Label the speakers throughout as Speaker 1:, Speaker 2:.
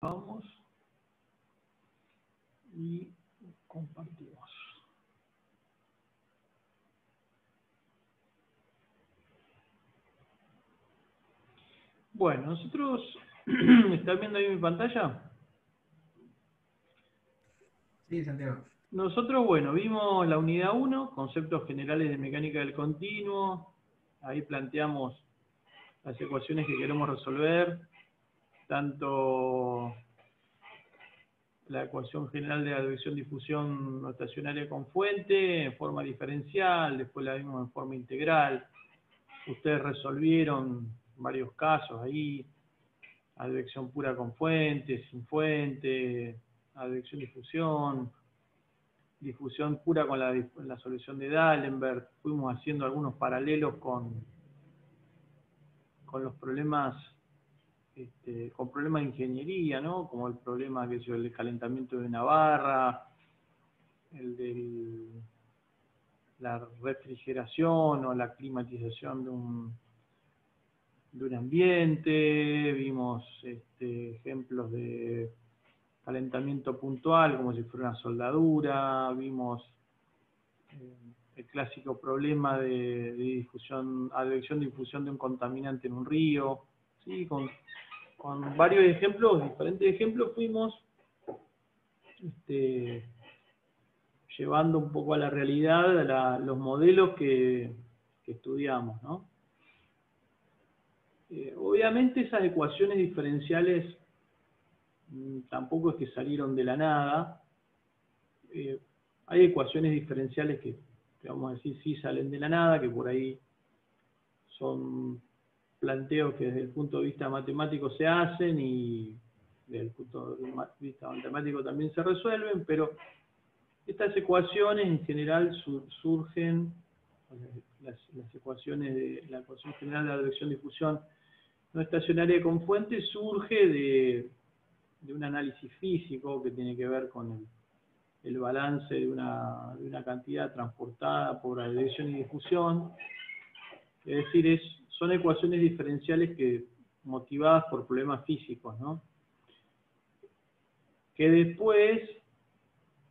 Speaker 1: Vamos y compartimos. Bueno, nosotros, ¿están viendo ahí mi pantalla?
Speaker 2: Sí, Santiago.
Speaker 1: Nosotros, bueno, vimos la unidad 1, conceptos generales de mecánica del continuo. Ahí planteamos las ecuaciones que queremos resolver, tanto la ecuación general de advección-difusión notacionaria con fuente en forma diferencial, después la vimos en forma integral. Ustedes resolvieron varios casos ahí, advección pura con fuente, sin fuente, advección-difusión, difusión pura con la solución de D'Alembert. Fuimos haciendo algunos paralelos con los problemas, con problemas de ingeniería, ¿no? Como el problema que es el calentamiento de una barra, el de la refrigeración o la climatización de un ambiente. Vimos ejemplos de calentamiento puntual, como si fuera una soldadura. Vimos el clásico problema de difusión, advección de difusión de un contaminante en un río. ¿Sí? Con varios ejemplos, diferentes ejemplos, fuimos llevando un poco a la realidad los modelos que estudiamos, ¿no? Obviamente esas ecuaciones diferenciales tampoco es que salieron de la nada. Hay ecuaciones diferenciales que vamos a decir sí salen de la nada, que por ahí son planteos que desde el punto de vista matemático se hacen y desde el punto de vista matemático también se resuelven, pero estas ecuaciones en general surgen, las ecuaciones de la ecuación general de advección-difusión no estacionaria con fuente surge de un análisis físico que tiene que ver con el balance de una cantidad transportada por advección y difusión. Es decir, son ecuaciones diferenciales motivadas por problemas físicos, ¿no? Que después,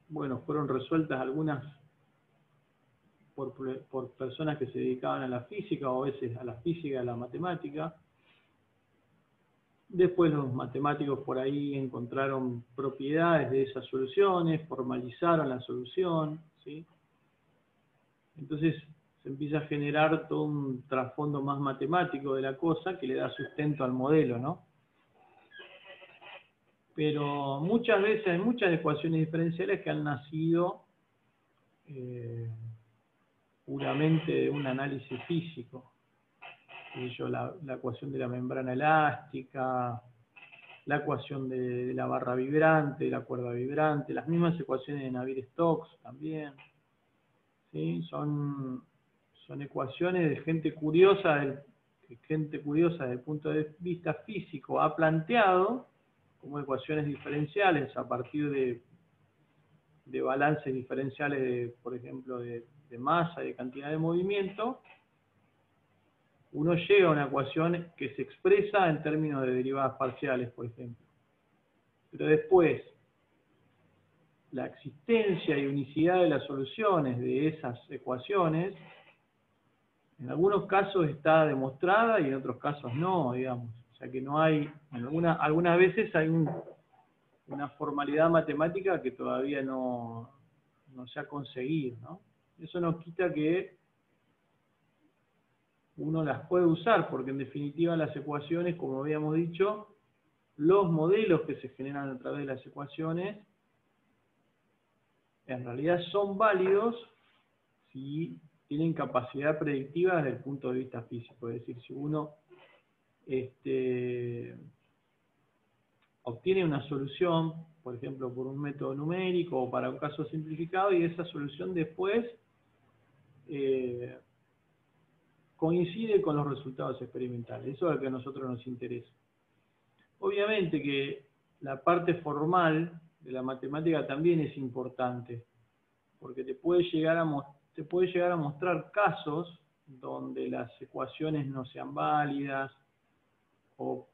Speaker 1: bueno, fueron resueltas algunas por personas que se dedicaban a la física o a veces a la física y a la matemática. Después los matemáticos por ahí encontraron propiedades de esas soluciones, formalizaron la solución, ¿sí? Entonces se empieza a generar todo un trasfondo más matemático de la cosa que le da sustento al modelo, ¿no? Pero muchas veces hay muchas ecuaciones diferenciales que han nacido puramente de un análisis físico. La ecuación de la membrana elástica, la ecuación de la barra vibrante, la cuerda vibrante, las mismas ecuaciones de Navier-Stokes también. ¿Sí? Son ecuaciones de gente curiosa desde el punto de vista físico ha planteado como ecuaciones diferenciales a partir de balances diferenciales, por ejemplo, de masa y de cantidad de movimiento. Uno llega a una ecuación que se expresa en términos de derivadas parciales, por ejemplo. Pero después, la existencia y unicidad de las soluciones de esas ecuaciones, en algunos casos está demostrada y en otros casos no, digamos. O sea que no hay, algunas veces hay una formalidad matemática que todavía no se ha conseguido, ¿no? Eso no quita que uno las puede usar, porque en definitiva las ecuaciones, como habíamos dicho, los modelos que se generan a través de las ecuaciones, en realidad son válidos si tienen capacidad predictiva desde el punto de vista físico. Es decir, si uno obtiene una solución, por ejemplo, por un método numérico o para un caso simplificado, y esa solución después coincide con los resultados experimentales. Eso es lo que a nosotros nos interesa. Obviamente que la parte formal de la matemática también es importante, porque te puede llegar a mostrar casos donde las ecuaciones no sean válidas, o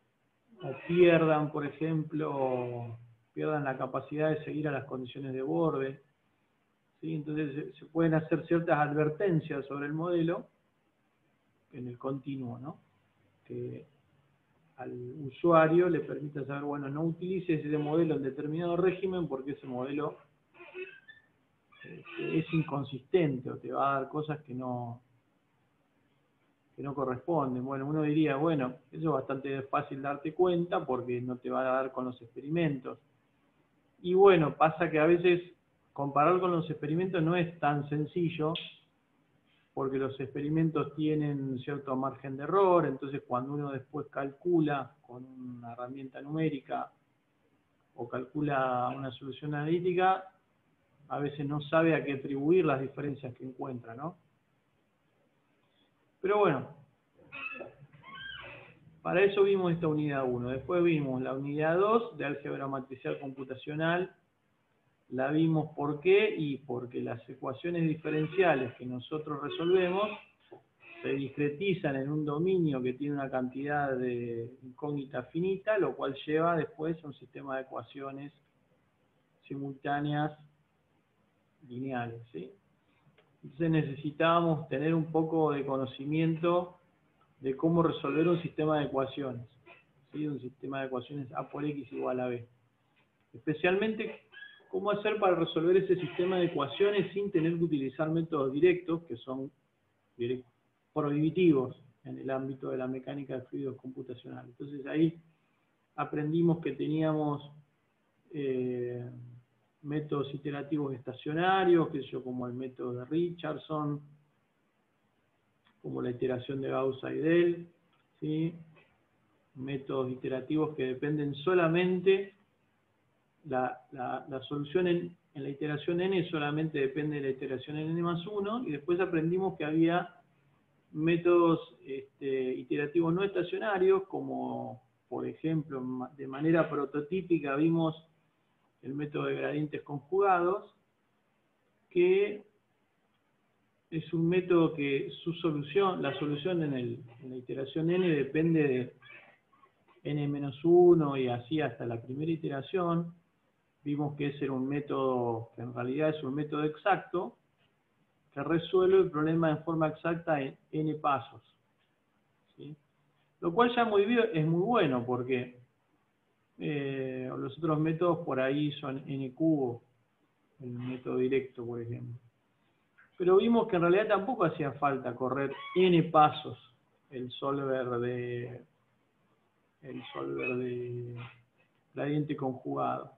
Speaker 1: o pierdan, por ejemplo, pierdan la capacidad de seguir a las condiciones de borde, ¿sí? Entonces se pueden hacer ciertas advertencias sobre el modelo en el continuo, ¿no? Que al usuario le permita saber, bueno, no utilices ese modelo en determinado régimen porque ese modelo es inconsistente o te va a dar cosas que no corresponden. Bueno, uno diría, bueno, eso es bastante fácil darte cuenta porque no te va a dar con los experimentos. Y bueno, pasa que a veces comparar con los experimentos no es tan sencillo porque los experimentos tienen cierto margen de error, entonces cuando uno después calcula con una herramienta numérica o calcula una solución analítica, a veces no sabe a qué atribuir las diferencias que encuentra, ¿no? Pero bueno, para eso vimos esta unidad 1. Después vimos la unidad 2 de álgebra matricial computacional. La vimos ¿por qué? Y porque las ecuaciones diferenciales que nosotros resolvemos se discretizan en un dominio que tiene una cantidad de incógnita finita, lo cual lleva después a un sistema de ecuaciones simultáneas lineales, ¿sí? Entonces necesitábamos tener un poco de conocimiento de cómo resolver un sistema de ecuaciones, ¿sí? Un sistema de ecuaciones A por X igual a B. Especialmente, cómo hacer para resolver ese sistema de ecuaciones sin tener que utilizar métodos directos, que son prohibitivos en el ámbito de la mecánica de fluidos computacional. Entonces ahí aprendimos que teníamos métodos iterativos estacionarios, que yo, como el método de Richardson, como la iteración de Gauss-Seidel, ¿sí? Métodos iterativos que dependen solamente, la solución en la iteración n solamente depende de la iteración n+1, y después aprendimos que había métodos iterativos no estacionarios, como por ejemplo, de manera prototípica vimos el método de gradientes conjugados, que es un método que su solución, la solución en la iteración n depende de n-1 y así hasta la primera iteración. Vimos que ese era un método que en realidad es un método exacto que resuelve el problema en forma exacta en n pasos, ¿sí? Lo cual ya es muy bueno porque los otros métodos por ahí son n cubo, el método directo, por ejemplo. Pero vimos que en realidad tampoco hacía falta correr n pasos el solver de gradiente conjugado,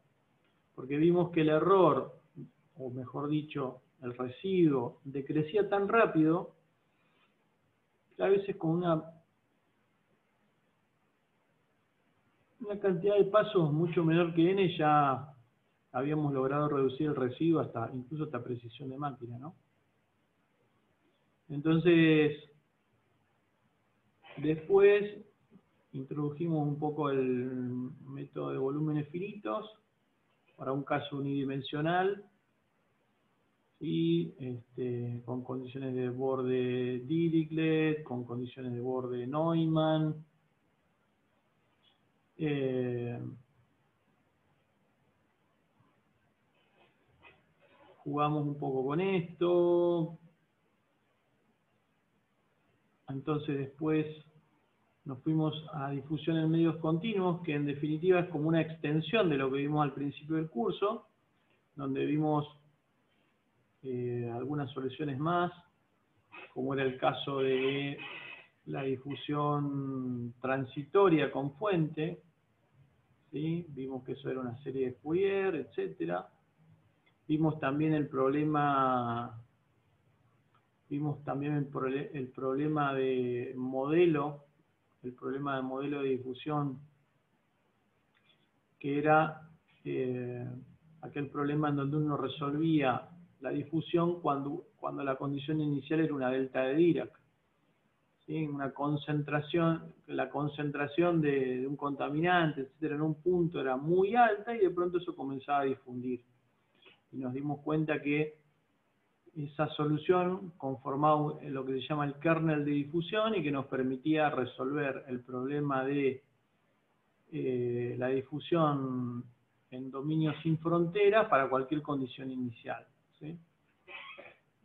Speaker 1: porque vimos que el error, o mejor dicho, el residuo, decrecía tan rápido que a veces con una cantidad de pasos mucho menor que n ya habíamos logrado reducir el residuo incluso hasta precisión de máquina, ¿no? Entonces, después introdujimos un poco el método de volúmenes finitos para un caso unidimensional, ¿sí? Con condiciones de borde Dirichlet, con condiciones de borde Neumann. Jugamos un poco con esto. Entonces después nos fuimos a difusión en medios continuos, que en definitiva es como una extensión de lo que vimos al principio del curso, donde vimos algunas soluciones más, como era el caso de la difusión transitoria con fuente, ¿sí? Vimos que eso era una serie de Fourier, etc. Vimos también el problema de modelo, el problema de modelo de difusión, que era aquel problema en donde uno resolvía la difusión cuando la condición inicial era una delta de Dirac, ¿sí? La concentración de un contaminante, etcétera, en un punto era muy alta y de pronto eso comenzaba a difundir. Y nos dimos cuenta que esa solución conformaba lo que se llama el kernel de difusión y que nos permitía resolver el problema de la difusión en dominios sin fronteras para cualquier condición inicial, ¿sí?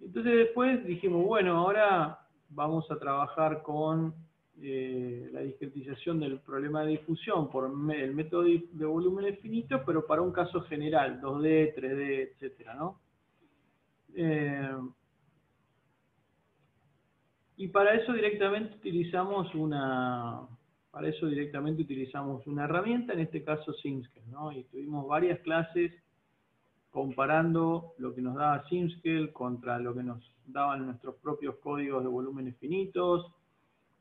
Speaker 1: Entonces después dijimos, bueno, ahora vamos a trabajar con la discretización del problema de difusión por el método de volúmenes finitos, pero para un caso general, 2D, 3D, etcétera, ¿no? Y para eso directamente utilizamos una herramienta, en este caso Simscale, ¿no? Y tuvimos varias clases comparando lo que nos daba Simscale contra lo que nos daban nuestros propios códigos de volúmenes finitos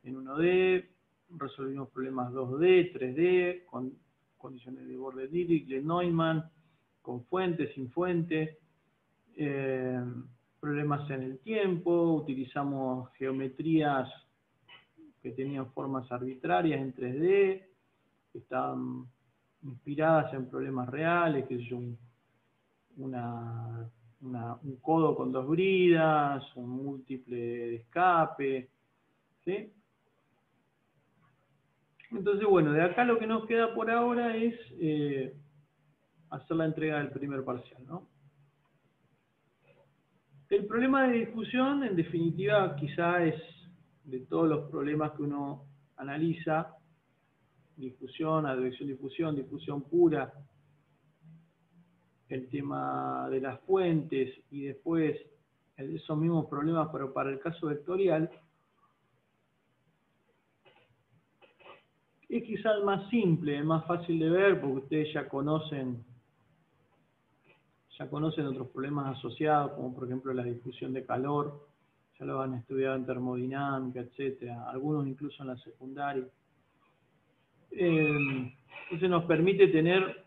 Speaker 1: en 1D, resolvimos problemas 2D, 3D, con condiciones de borde Dirichlet-Neumann, con fuente, sin fuente, problemas en el tiempo, utilizamos geometrías que tenían formas arbitrarias en 3D, que estaban inspiradas en problemas reales, que es un codo con dos bridas, un múltiple de escape, ¿sí? Entonces, bueno, de acá lo que nos queda por ahora es hacer la entrega del primer parcial, ¿no? El problema de difusión, en definitiva, quizá es de todos los problemas que uno analiza, difusión, advección, difusión pura, el tema de las fuentes y después esos mismos problemas, pero para el caso vectorial, es quizá el más simple, el más fácil de ver, porque ustedes ya conocen otros problemas asociados, como por ejemplo la difusión de calor, ya lo han estudiado en termodinámica, etcétera, algunos incluso en la secundaria. Entonces nos permite tener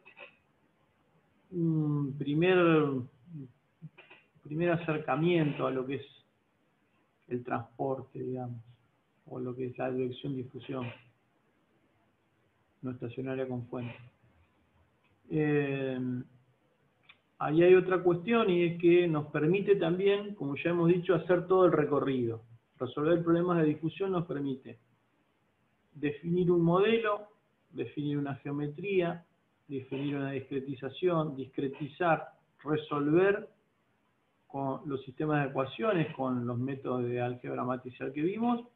Speaker 1: un primer acercamiento a lo que es el transporte, digamos, o lo que es la advección-difusión no estacionaria con fuente. Ahí hay otra cuestión, y es que nos permite también, como ya hemos dicho, hacer todo el recorrido. Resolver problemas de difusión nos permite definir un modelo, definir una geometría, definir una discretización, discretizar, resolver con los sistemas de ecuaciones, con los métodos de álgebra matricial que vimos,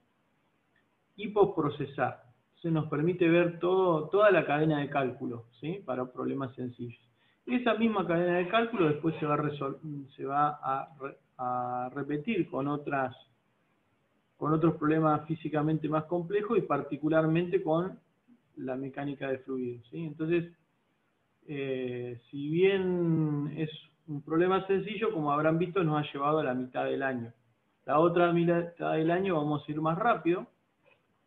Speaker 1: y postprocesar. Se nos permite ver toda la cadena de cálculo, ¿sí? Para problemas sencillos. Esa misma cadena de cálculo después se va a repetir con otros problemas físicamente más complejos y particularmente con la mecánica de fluidos, ¿sí? Entonces, si bien es un problema sencillo, como habrán visto, nos ha llevado a la mitad del año. La otra mitad del año vamos a ir más rápido,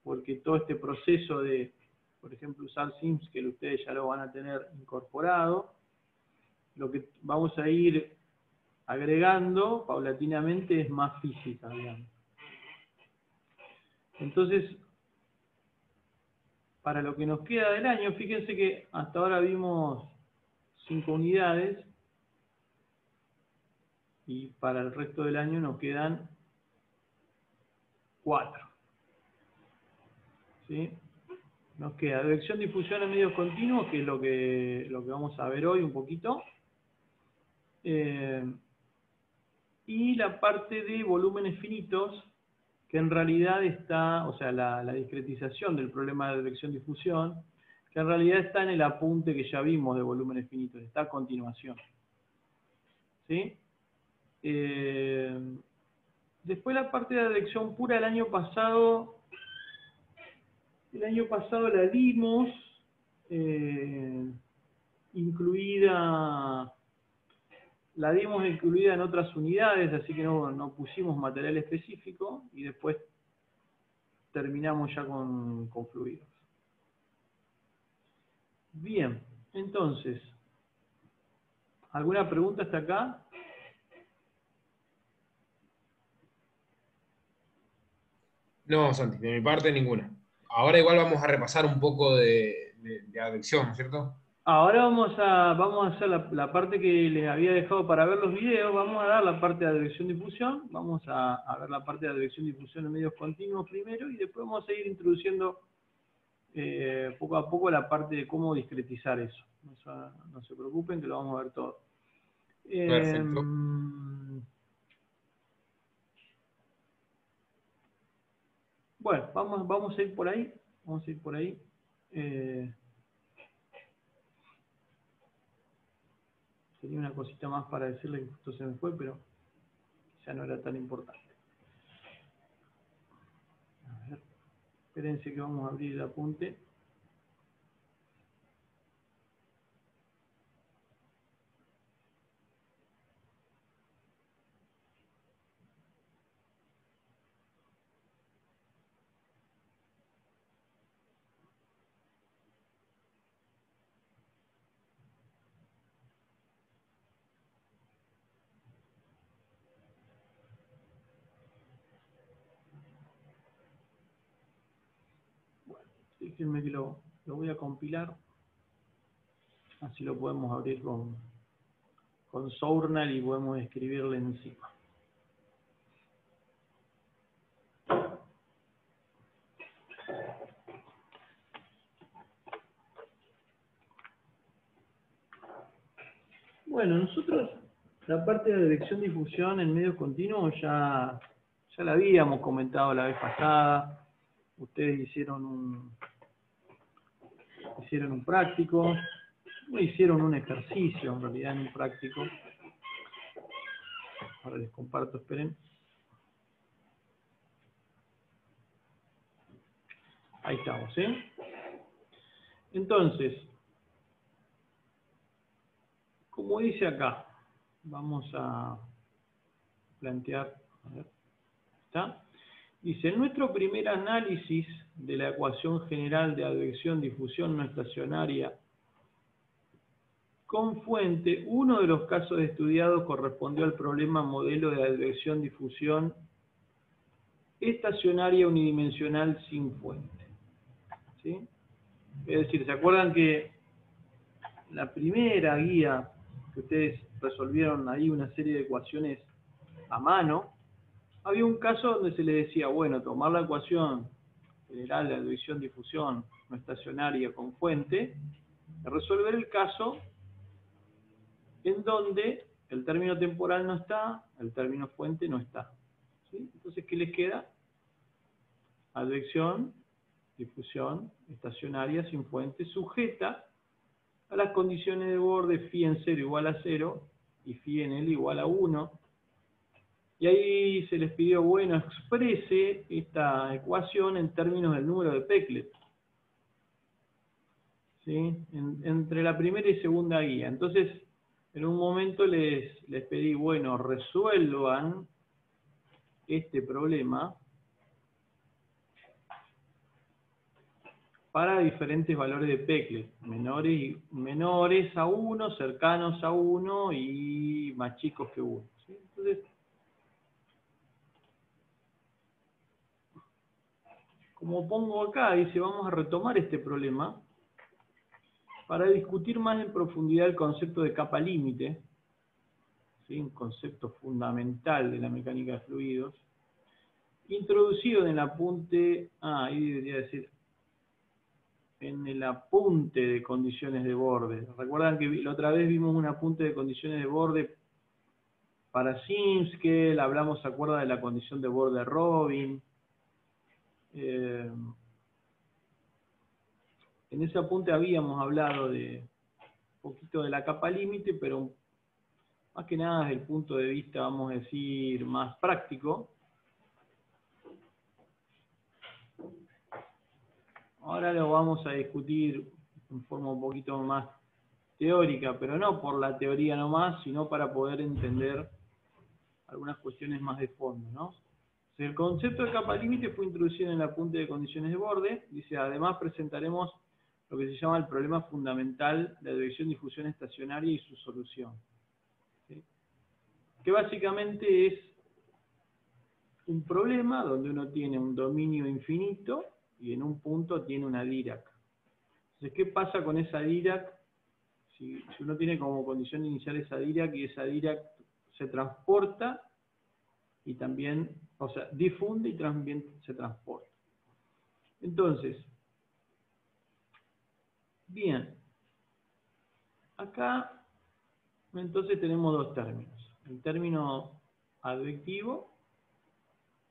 Speaker 1: porque todo este proceso de, por ejemplo, usar Simscale, ustedes ya lo van a tener incorporado. Lo que vamos a ir agregando paulatinamente es más física, digamos. Entonces, para lo que nos queda del año, fíjense que hasta ahora vimos 5 unidades, y para el resto del año nos quedan 4. ¿Sí? Nos queda advección, difusión en medios continuos, que es lo que vamos a ver hoy un poquito. Y la parte de volúmenes finitos, que en realidad está, o sea, la discretización del problema de advección-difusión, que en realidad está en el apunte que ya vimos de volúmenes finitos, está a continuación. ¿Sí? Después la parte de advección pura, el año pasado la dimos, incluida en otras unidades, así que no pusimos material específico, y después terminamos ya con fluidos. Bien, entonces, ¿alguna pregunta hasta acá?
Speaker 2: No, Santi, de mi parte ninguna. Ahora igual vamos a repasar un poco de advección, ¿no es cierto?
Speaker 1: Ahora vamos a hacer la parte que les había dejado para ver los videos. Vamos a dar la parte de advección-difusión. Vamos a ver la parte de advección-difusión en medios continuos primero, y después vamos a ir introduciendo poco a poco la parte de cómo discretizar eso. No se preocupen que lo vamos a ver todo.
Speaker 2: Perfecto.
Speaker 1: Bueno, vamos a ir por ahí. Vamos a ir por ahí. Tenía una cosita más para decirle que justo se me fue, pero ya no era tan importante. A ver, espérense que vamos a abrir el apunte. Déjenme que lo voy a compilar. Así lo podemos abrir con Sournal y podemos escribirle encima. Bueno, nosotros la parte de dirección-difusión en medios continuos ya la habíamos comentado la vez pasada. Ustedes hicieron un práctico, no hicieron un ejercicio en realidad en un práctico. Ahora les comparto, esperen. Ahí estamos, ¿eh? Entonces, como dice acá, vamos a plantear, a ver, ¿está? Dice, en nuestro primer análisis de la ecuación general de advección-difusión no estacionaria con fuente, uno de los casos estudiados correspondió al problema modelo de advección-difusión estacionaria unidimensional sin fuente. ¿Sí? Es decir, ¿se acuerdan que la primera guía que ustedes resolvieron ahí una serie de ecuaciones a mano? Había un caso donde se le decía, bueno, tomar la ecuación general de advección-difusión no estacionaria con fuente, resolver el caso en donde el término temporal no está, el término fuente no está. ¿Sí? Entonces, ¿qué les queda? Advección, difusión estacionaria sin fuente, sujeta a las condiciones de borde phi en 0 igual a 0 y phi en L igual a 1. Y ahí se les pidió, bueno, exprese esta ecuación en términos del número de Peclet. ¿Sí? Entre la primera y segunda guía. Entonces, en un momento les pedí, bueno, resuelvan este problema para diferentes valores de Peclet, menores a 1, cercanos a 1 y más chicos que 1. ¿Sí? Entonces, como pongo acá, dice, vamos a retomar este problema para discutir más en profundidad el concepto de capa límite, ¿sí? Un concepto fundamental de la mecánica de fluidos, introducido en el apunte, ahí debería decir, en el apunte de condiciones de borde. Recuerdan que la otra vez vimos un apunte de condiciones de borde para Simskel, hablamos, ¿se acuerda de la condición de borde Robin? En ese apunte habíamos hablado de un poquito de la capa límite, pero más que nada desde el punto de vista, vamos a decir, más práctico. Ahora lo vamos a discutir en forma un poquito más teórica, pero no por la teoría nomás, sino para poder entender algunas cuestiones más de fondo, ¿no? El concepto de capa límite fue introducido en el apunte de condiciones de borde. Dice, además presentaremos lo que se llama el problema fundamental de advección-difusión estacionaria y su solución. ¿Sí? Que básicamente es un problema donde uno tiene un dominio infinito y en un punto tiene una Dirac. Entonces, ¿qué pasa con esa Dirac? Si uno tiene como condición inicial esa Dirac y esa Dirac se transporta y también, o sea, difunde y también se transporta. Entonces, Bien. Acá, entonces, tenemos dos términos. El término advectivo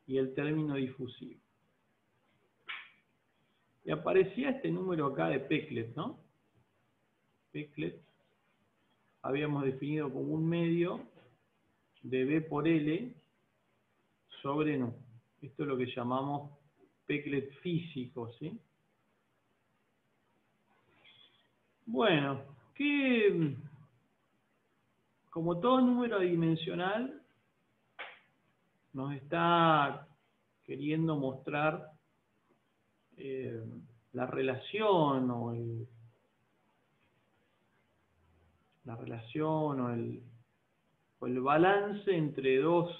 Speaker 1: y el término difusivo. Y aparecía este número acá de Peclet, ¿no? Peclet habíamos definido como un medio de B por L sobre nu. Esto es lo que llamamos Peclet físico, ¿sí? Bueno, como todo número adimensional, nos está queriendo mostrar la relación o el balance entre dos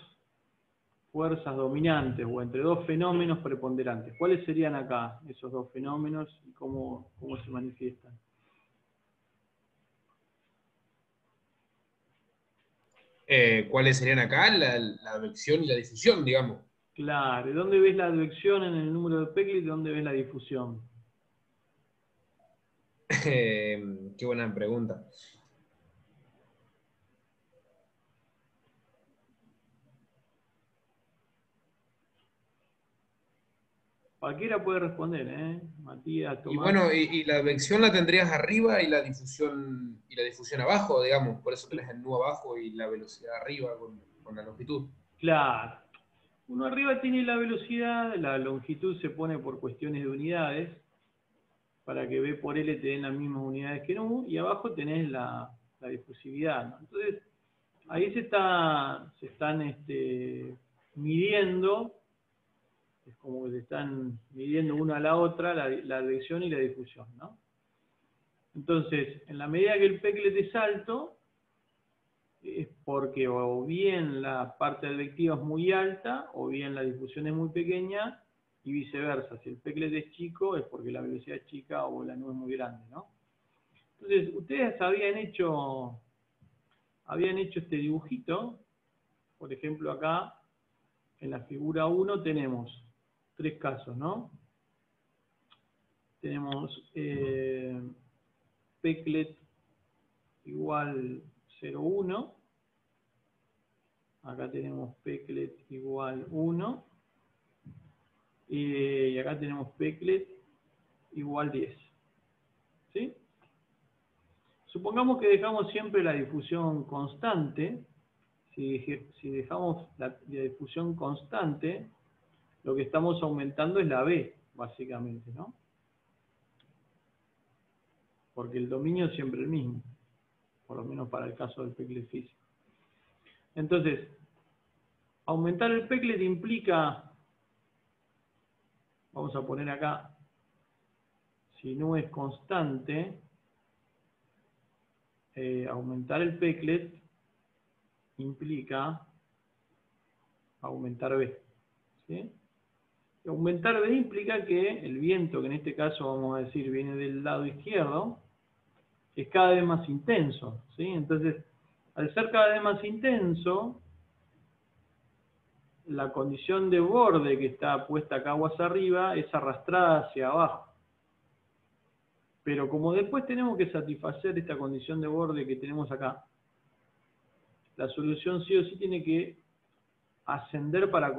Speaker 1: fuerzas dominantes o entre dos fenómenos preponderantes. ¿Cuáles serían acá esos dos fenómenos y cómo se manifiestan?
Speaker 2: ¿Cuáles serían acá? La advección y la difusión, digamos.
Speaker 1: Claro, ¿y dónde ves la advección en el número de Peclet y dónde ves la difusión?
Speaker 2: Qué buena pregunta.
Speaker 1: Cualquiera puede responder, ¿eh? Matías,
Speaker 2: Y
Speaker 1: Tomás.
Speaker 2: bueno, y la advección la tendrías arriba y la difusión abajo, digamos. Por eso tenés el nu abajo y la velocidad arriba con la longitud.
Speaker 1: Claro. Uno arriba tiene la velocidad, la longitud se pone por cuestiones de unidades, para que B por L te den las mismas unidades que nu, y abajo tenés la difusividad, ¿no? Entonces, ahí se están midiendo, es como que se están midiendo una a la otra, la advección y la difusión, ¿no? Entonces, en la medida que el Peclet es alto, es porque o bien la parte advectiva es muy alta, o bien la difusión es muy pequeña, y viceversa. Si el Peclet es chico, es porque la velocidad es chica o la nu es muy grande, ¿no? Entonces, ustedes habían hecho este dibujito. Por ejemplo, acá, en la figura 1 tenemos tres casos, ¿no? Tenemos Peclet igual 0,1. Acá tenemos Peclet igual 1. Y acá tenemos Peclet igual 10. ¿Sí? Supongamos que dejamos siempre la difusión constante. Si dejamos la difusión constante, lo que estamos aumentando es la B, básicamente, ¿no? Porque el dominio es siempre el mismo, por lo menos para el caso del Peclet físico. Entonces, aumentar el Peclet implica, vamos a poner acá, si no es constante, aumentar el Peclet implica aumentar B, ¿sí? Y aumentar B implica que el viento, que en este caso vamos a decir viene del lado izquierdo, es cada vez más intenso, ¿sí? Entonces, al ser cada vez más intenso, la condición de borde que está puesta acá aguas arriba es arrastrada hacia abajo. Pero como después tenemos que satisfacer esta condición de borde que tenemos acá, la solución sí o sí tiene que ascender para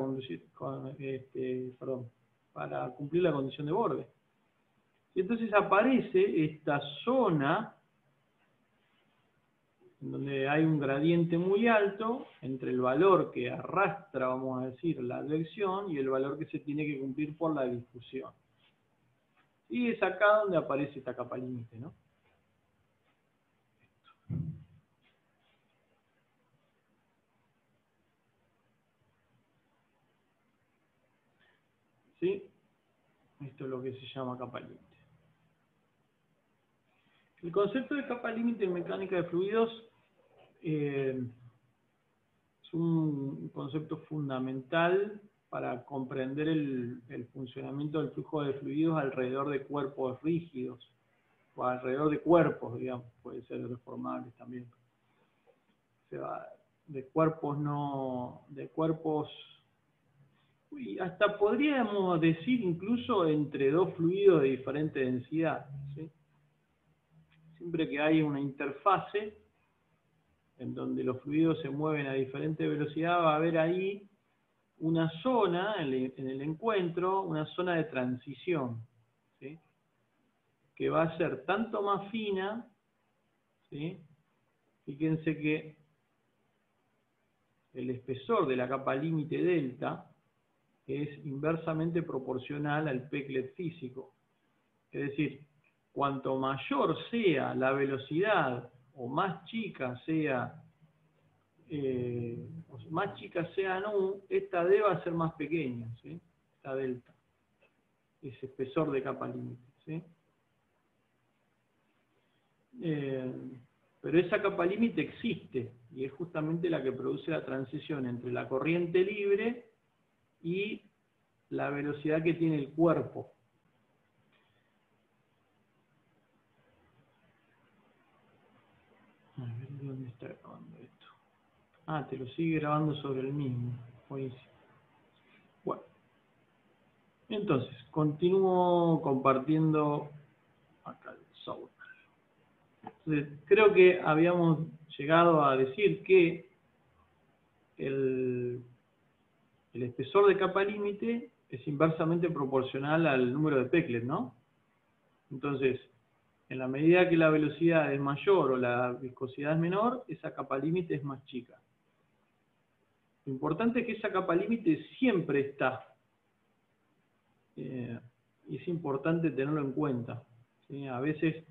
Speaker 1: para cumplir la condición de borde. Y entonces aparece esta zona en donde hay un gradiente muy alto entre el valor que arrastra, vamos a decir, la advección y el valor que se tiene que cumplir por la difusión. Y es acá donde aparece esta capa límite, ¿no? ¿Sí? Esto es lo que se llama capa límite. El concepto de capa límite en mecánica de fluidos es un concepto fundamental para comprender el funcionamiento del flujo de fluidos alrededor de cuerpos rígidos, o alrededor de cuerpos, digamos, puede ser deformables también. O sea, de cuerpos, hasta podríamos decir incluso entre dos fluidos de diferente densidad, ¿sí? Siempre que hay una interfase en donde los fluidos se mueven a diferente velocidad, va a haber ahí una zona en el encuentro, una zona de transición, ¿sí? Que va a ser tanto más fina, ¿sí? Fíjense que el espesor de la capa límite delta es inversamente proporcional al Peclet físico. Es decir, cuanto mayor sea la velocidad o más chica sea nu, esta D va a ser más pequeña, ¿sí? Esta delta, ese espesor de capa límite, ¿sí? Pero esa capa límite existe y es justamente la que produce la transición entre la corriente libre y la velocidad que tiene el cuerpo. A ver, ¿dónde está grabando esto? Ah, te lo sigue grabando sobre el mismo. Buenísimo. Bueno, entonces, continúo compartiendo acá el software. Entonces, creo que habíamos llegado a decir que el espesor de capa límite es inversamente proporcional al número de Peclet, ¿no? Entonces, en la medida que la velocidad es mayor o la viscosidad es menor, esa capa límite es más chica. Lo importante es que esa capa límite siempre está. Y es importante tenerlo en cuenta, ¿sí? A veces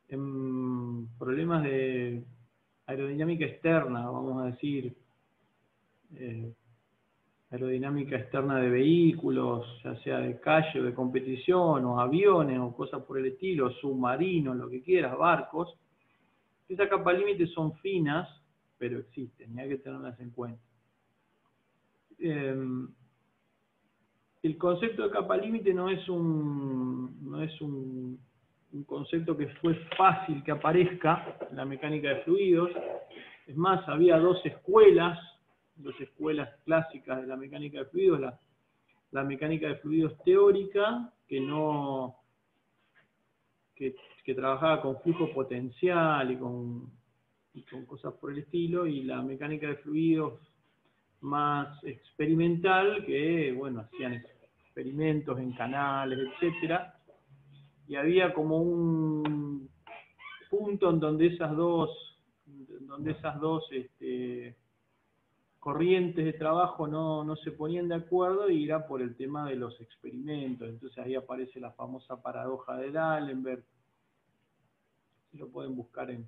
Speaker 1: en problemas de aerodinámica externa, vamos a decir, aerodinámica externa de vehículos, ya sea de calle o de competición, o aviones, o cosas por el estilo, submarinos, lo que quieras, barcos, esas capas límite son finas, pero existen, y hay que tenerlas en cuenta. El concepto de capa límite no es un concepto que fue fácil que aparezca en la mecánica de fluidos. Es más, había dos escuelas clásicas de la mecánica de fluidos, la mecánica de fluidos teórica, que trabajaba con flujo potencial y con cosas por el estilo, y la mecánica de fluidos más experimental, que, bueno, hacían experimentos en canales, etcétera, y había como un punto en donde esas dos corrientes de trabajo no se ponían de acuerdo, y era por el tema de los experimentos. Entonces ahí aparece la famosa paradoja de D'Alembert, si lo pueden buscar en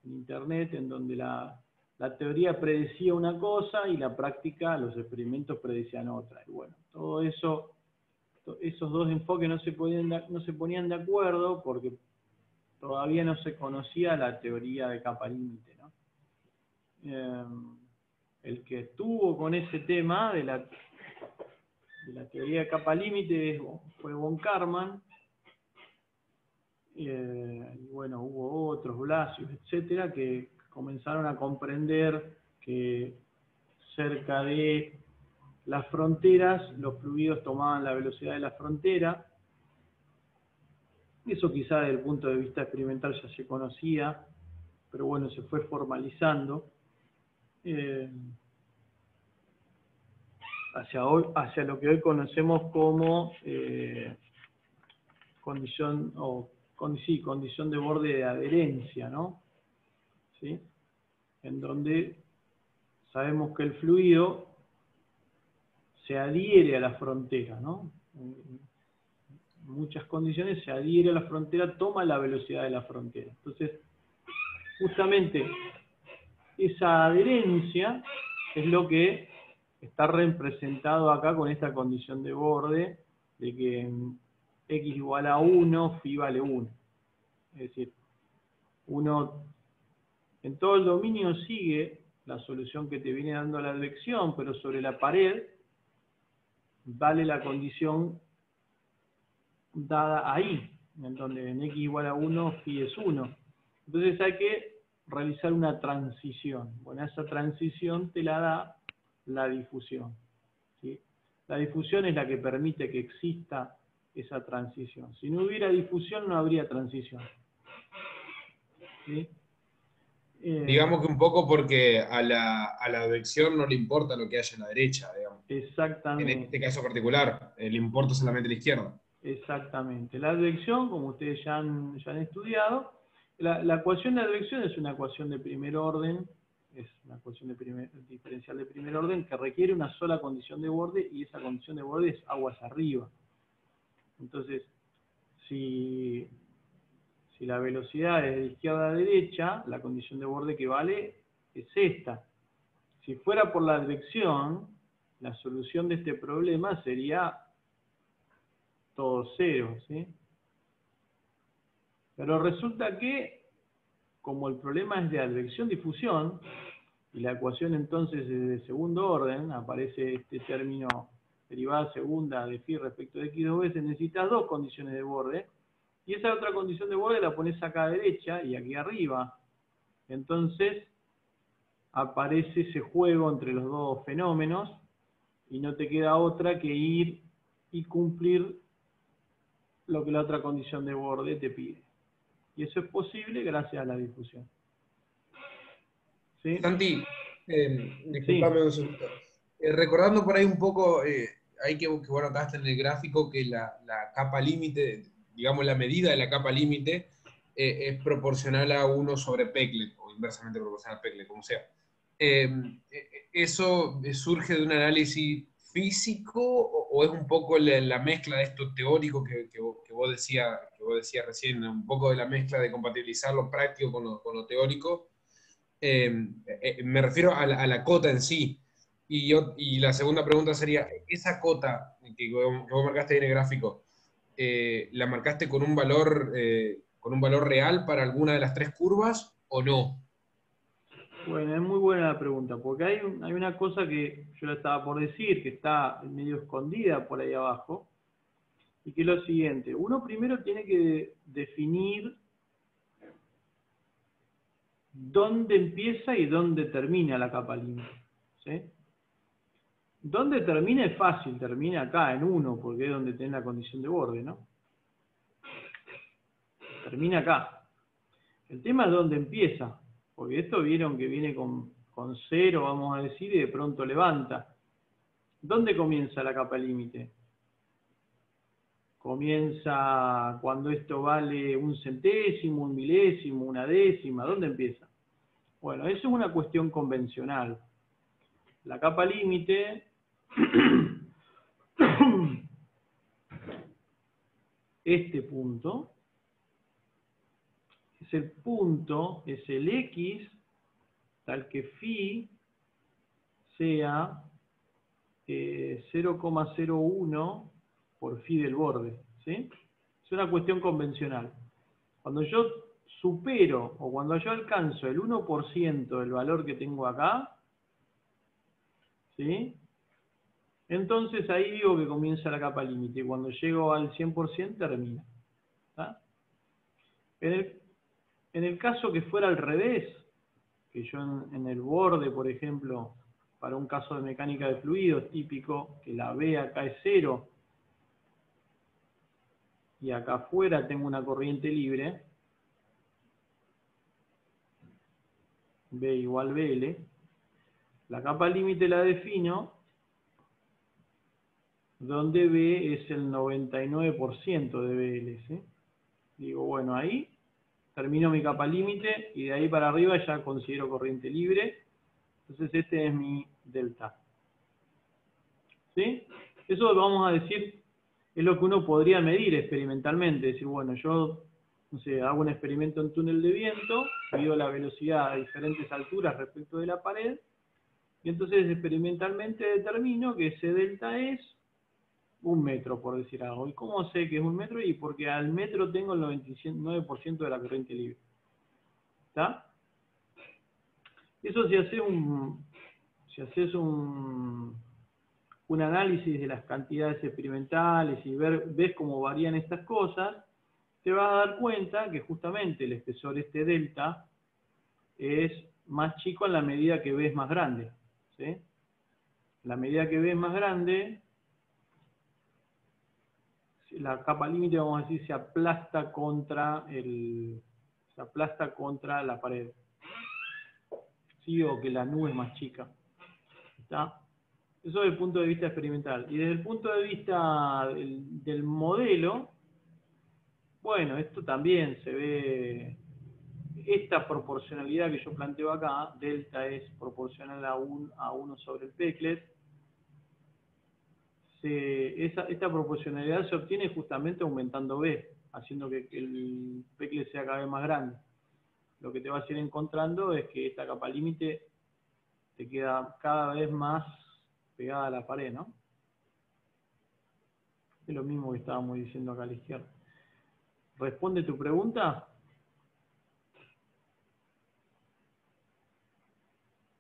Speaker 1: internet, en donde la teoría predecía una cosa y la práctica, los experimentos predecían otra. Y bueno, todo eso, esos dos enfoques no se ponían de acuerdo porque todavía no se conocía la teoría de capa límite, ¿no? El que estuvo con ese tema de la teoría de capa límite fue von Karman, y bueno, hubo otros, Blasius, etcétera, que comenzaron a comprender que cerca de las fronteras los fluidos tomaban la velocidad de la frontera. Eso quizá desde el punto de vista experimental ya se conocía, pero bueno, se fue formalizando hacia lo que hoy conocemos como condición de borde de adherencia, ¿no? ¿Sí? En donde sabemos que el fluido se adhiere a la frontera, ¿no? En muchas condiciones se adhiere a la frontera, toma la velocidad de la frontera. Entonces, justamente esa adherencia es lo que está representado acá con esta condición de borde, de que x igual a 1, phi vale 1. Es decir, uno en todo el dominio sigue la solución que te viene dando la advección, pero sobre la pared vale la condición dada ahí, en donde en x igual a 1, phi es 1. Entonces hay que realizar una transición. Bueno, esa transición te la da la difusión, ¿sí? La difusión es la que permite que exista esa transición. Si no hubiera difusión, no habría transición. ¿sí?
Speaker 2: Digamos que un poco porque a la advección no le importa lo que haya en la derecha, digamos. En este
Speaker 1: Exactamente,
Speaker 2: caso particular, le importa solamente la izquierda.
Speaker 1: exactamente. La advección, como ustedes ya han estudiado, la ecuación de advección es una ecuación de primer orden, es una ecuación diferencial de primer orden que requiere una sola condición de borde y esa condición de borde es aguas arriba. Entonces, si, si la velocidad es de izquierda a derecha, la condición de borde que vale es esta. Si fuera por la advección, la solución de este problema sería todo cero, ¿sí? Pero resulta que, como el problema es de advección-difusión, y la ecuación entonces es de segundo orden, aparece este término derivada segunda de phi respecto de x dos veces, necesitas dos condiciones de borde, y esa otra condición de borde la pones acá a derecha y aquí arriba. Entonces aparece ese juego entre los dos fenómenos, y no te queda otra que ir y cumplir lo que la otra condición de borde te pide. Y eso es posible gracias a la difusión. ¿Sí?
Speaker 2: Santi,
Speaker 1: Sí.
Speaker 2: disculpame un segundo. Recordando por ahí un poco, ahí que vos notaste en el gráfico que la capa límite, digamos la medida de la capa límite, es proporcional a 1 sobre Peclet, o inversamente proporcional a Peclet, como sea. ¿Eso surge de un análisis físico o es un poco la mezcla de esto teórico que vos decías recién, un poco de la mezcla de compatibilizar lo práctico con lo teórico? Me refiero a la cota en sí. Y la segunda pregunta sería, ¿esa cota que vos marcaste ahí en el gráfico, la marcaste con un valor real para alguna de las tres curvas o no?
Speaker 1: Bueno, es muy buena la pregunta, porque hay una cosa que yo le estaba por decir, que está medio escondida por ahí abajo, y que es lo siguiente. Uno primero tiene que definir dónde empieza y dónde termina la capa límite. ¿Sí? Dónde termina es fácil, termina acá en 1, porque es donde tiene la condición de borde, ¿no? Termina acá. El tema es dónde empieza, porque esto vieron que viene con 0, vamos a decir, y de pronto levanta. ¿Dónde comienza la capa límite? Comienza cuando esto vale un centésimo, un milésimo, una décima. ¿Dónde empieza? Bueno, eso es una cuestión convencional. La capa límite este punto es el punto, es el x tal que phi sea 0,01 por phi del borde, ¿sí? Es una cuestión convencional. Cuando yo supero o cuando yo alcanzo el 1% del valor que tengo acá, ¿sí? Entonces ahí digo que comienza la capa límite. Cuando llego al 100% termina. ¿Tá? En el caso que fuera al revés, que yo en el borde, por ejemplo, para un caso de mecánica de fluidos típico, que la B acá es 0, y acá afuera tengo una corriente libre, B igual BL, la capa límite la defino donde B es el 99% de BL, ¿sí? Digo, bueno, ahí termino mi capa límite y de ahí para arriba ya considero corriente libre. Entonces este es mi delta. ¿Sí? Eso vamos a decir, es lo que uno podría medir experimentalmente. Decir, bueno, yo no sé, hago un experimento en túnel de viento, mido la velocidad a diferentes alturas respecto de la pared, y entonces experimentalmente determino que ese delta es 1 metro, por decir algo. ¿Y cómo sé que es 1 metro? Y porque al metro tengo el 99% de la corriente libre. ¿Está? Eso si haces un análisis de las cantidades experimentales y ves cómo varían estas cosas, te vas a dar cuenta que justamente el espesor este delta es más chico en la medida que ves más grande. ¿Sí? En la medida que ves más grande, la capa límite, vamos a decir, se aplasta contra el se aplasta contra la pared. ¿Sí? O que la nube es más chica. ¿Está? Eso desde el punto de vista experimental. Y desde el punto de vista del modelo, bueno, esto también se ve, esta proporcionalidad que yo planteo acá, delta es proporcional a 1 sobre el Peclet, esta proporcionalidad se obtiene justamente aumentando B, haciendo que el Peclet sea cada vez más grande. Lo que te vas a ir encontrando es que esta capa límite te queda cada vez más pegada a la pared, ¿no? Es lo mismo que estábamos diciendo acá a la izquierda. ¿Responde tu pregunta?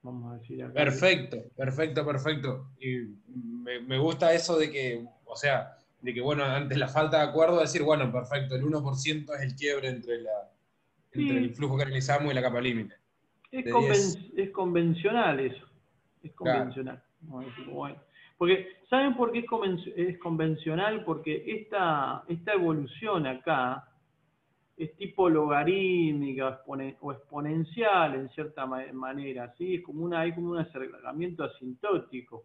Speaker 1: Vamos a decir acá.
Speaker 2: Perfecto, perfecto, perfecto. Y me gusta eso de que, o sea, de que, bueno, ante la falta de acuerdo, decir, bueno, perfecto, el 1% es el quiebre entre el flujo que analizamos y la capa límite.
Speaker 1: Es convencional eso. Es convencional. Claro. Vamos a decir, bueno. Porque, ¿saben por qué es convencional? Porque esta evolución acá es tipo logarítmica o exponencial en cierta manera, ¿sí? Hay como un acercamiento asintótico.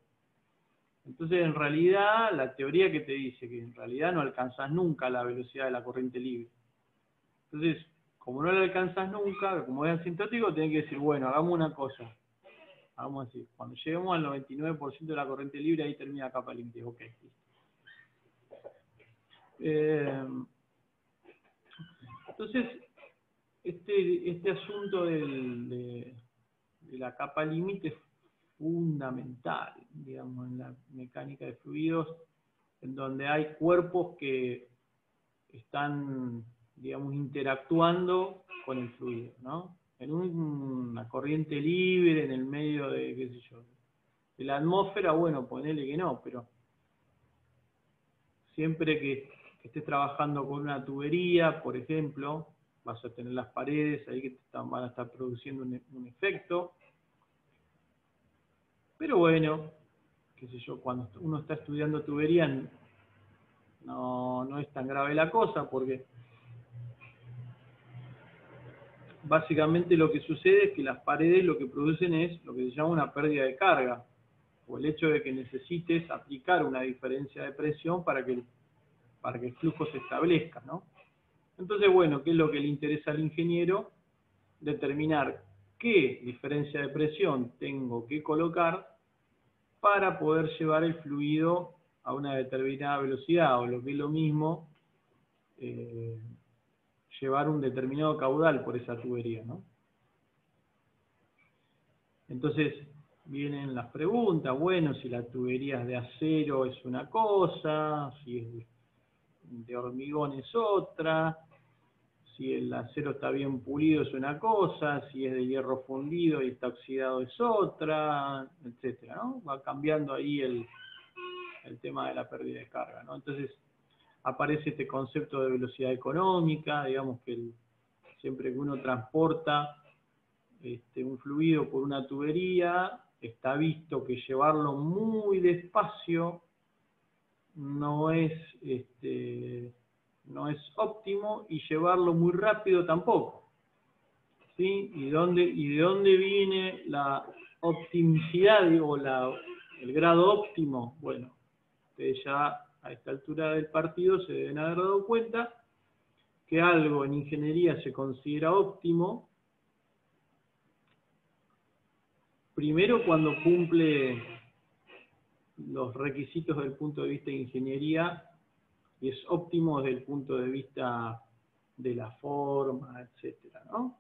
Speaker 1: Entonces, en realidad, la teoría que te dice que en realidad no alcanzas nunca la velocidad de la corriente libre. Entonces, como no la alcanzas nunca, como es asintótico, tenés que decir, bueno, hagamos una cosa. Hagamos así, cuando lleguemos al 99% de la corriente libre, ahí termina la capa límite. Ok. Entonces, este asunto de la capa límite es fundamental, digamos, en la mecánica de fluidos, en donde hay cuerpos que están, digamos, interactuando con el fluido, ¿no? En una corriente libre, en el medio de, qué sé yo, de la atmósfera, bueno, ponele que no, pero siempre que estés trabajando con una tubería, por ejemplo, vas a tener las paredes ahí que van a estar produciendo un efecto. Pero bueno, qué sé yo, cuando uno está estudiando tubería no es tan grave la cosa, porque básicamente lo que sucede es que las paredes lo que producen es lo que se llama una pérdida de carga, o el hecho de que necesites aplicar una diferencia de presión para que el flujo se establezca, ¿no? Entonces, bueno, ¿qué es lo que le interesa al ingeniero? Determinar qué diferencia de presión tengo que colocar para poder llevar el fluido a una determinada velocidad, o lo que es lo mismo, llevar un determinado caudal por esa tubería, ¿no? Entonces vienen las preguntas, bueno, si la tubería es de acero es una cosa, si es de hormigón es otra, si el acero está bien pulido es una cosa, si es de hierro fundido y está oxidado es otra, etcétera, ¿no? Va cambiando ahí el tema de la pérdida de carga, ¿no? Entonces aparece este concepto de velocidad económica, digamos que siempre que uno transporta un fluido por una tubería, está visto que llevarlo muy despacio no es óptimo, y llevarlo muy rápido tampoco. ¿Sí? ¿Y de dónde viene la optimicidad, digo, el grado óptimo? Bueno, ustedes ya a esta altura del partido se deben haber dado cuenta que algo en ingeniería se considera óptimo primero cuando cumple los requisitos desde el punto de vista de ingeniería, y es óptimo desde el punto de vista de la forma, etcétera, ¿no?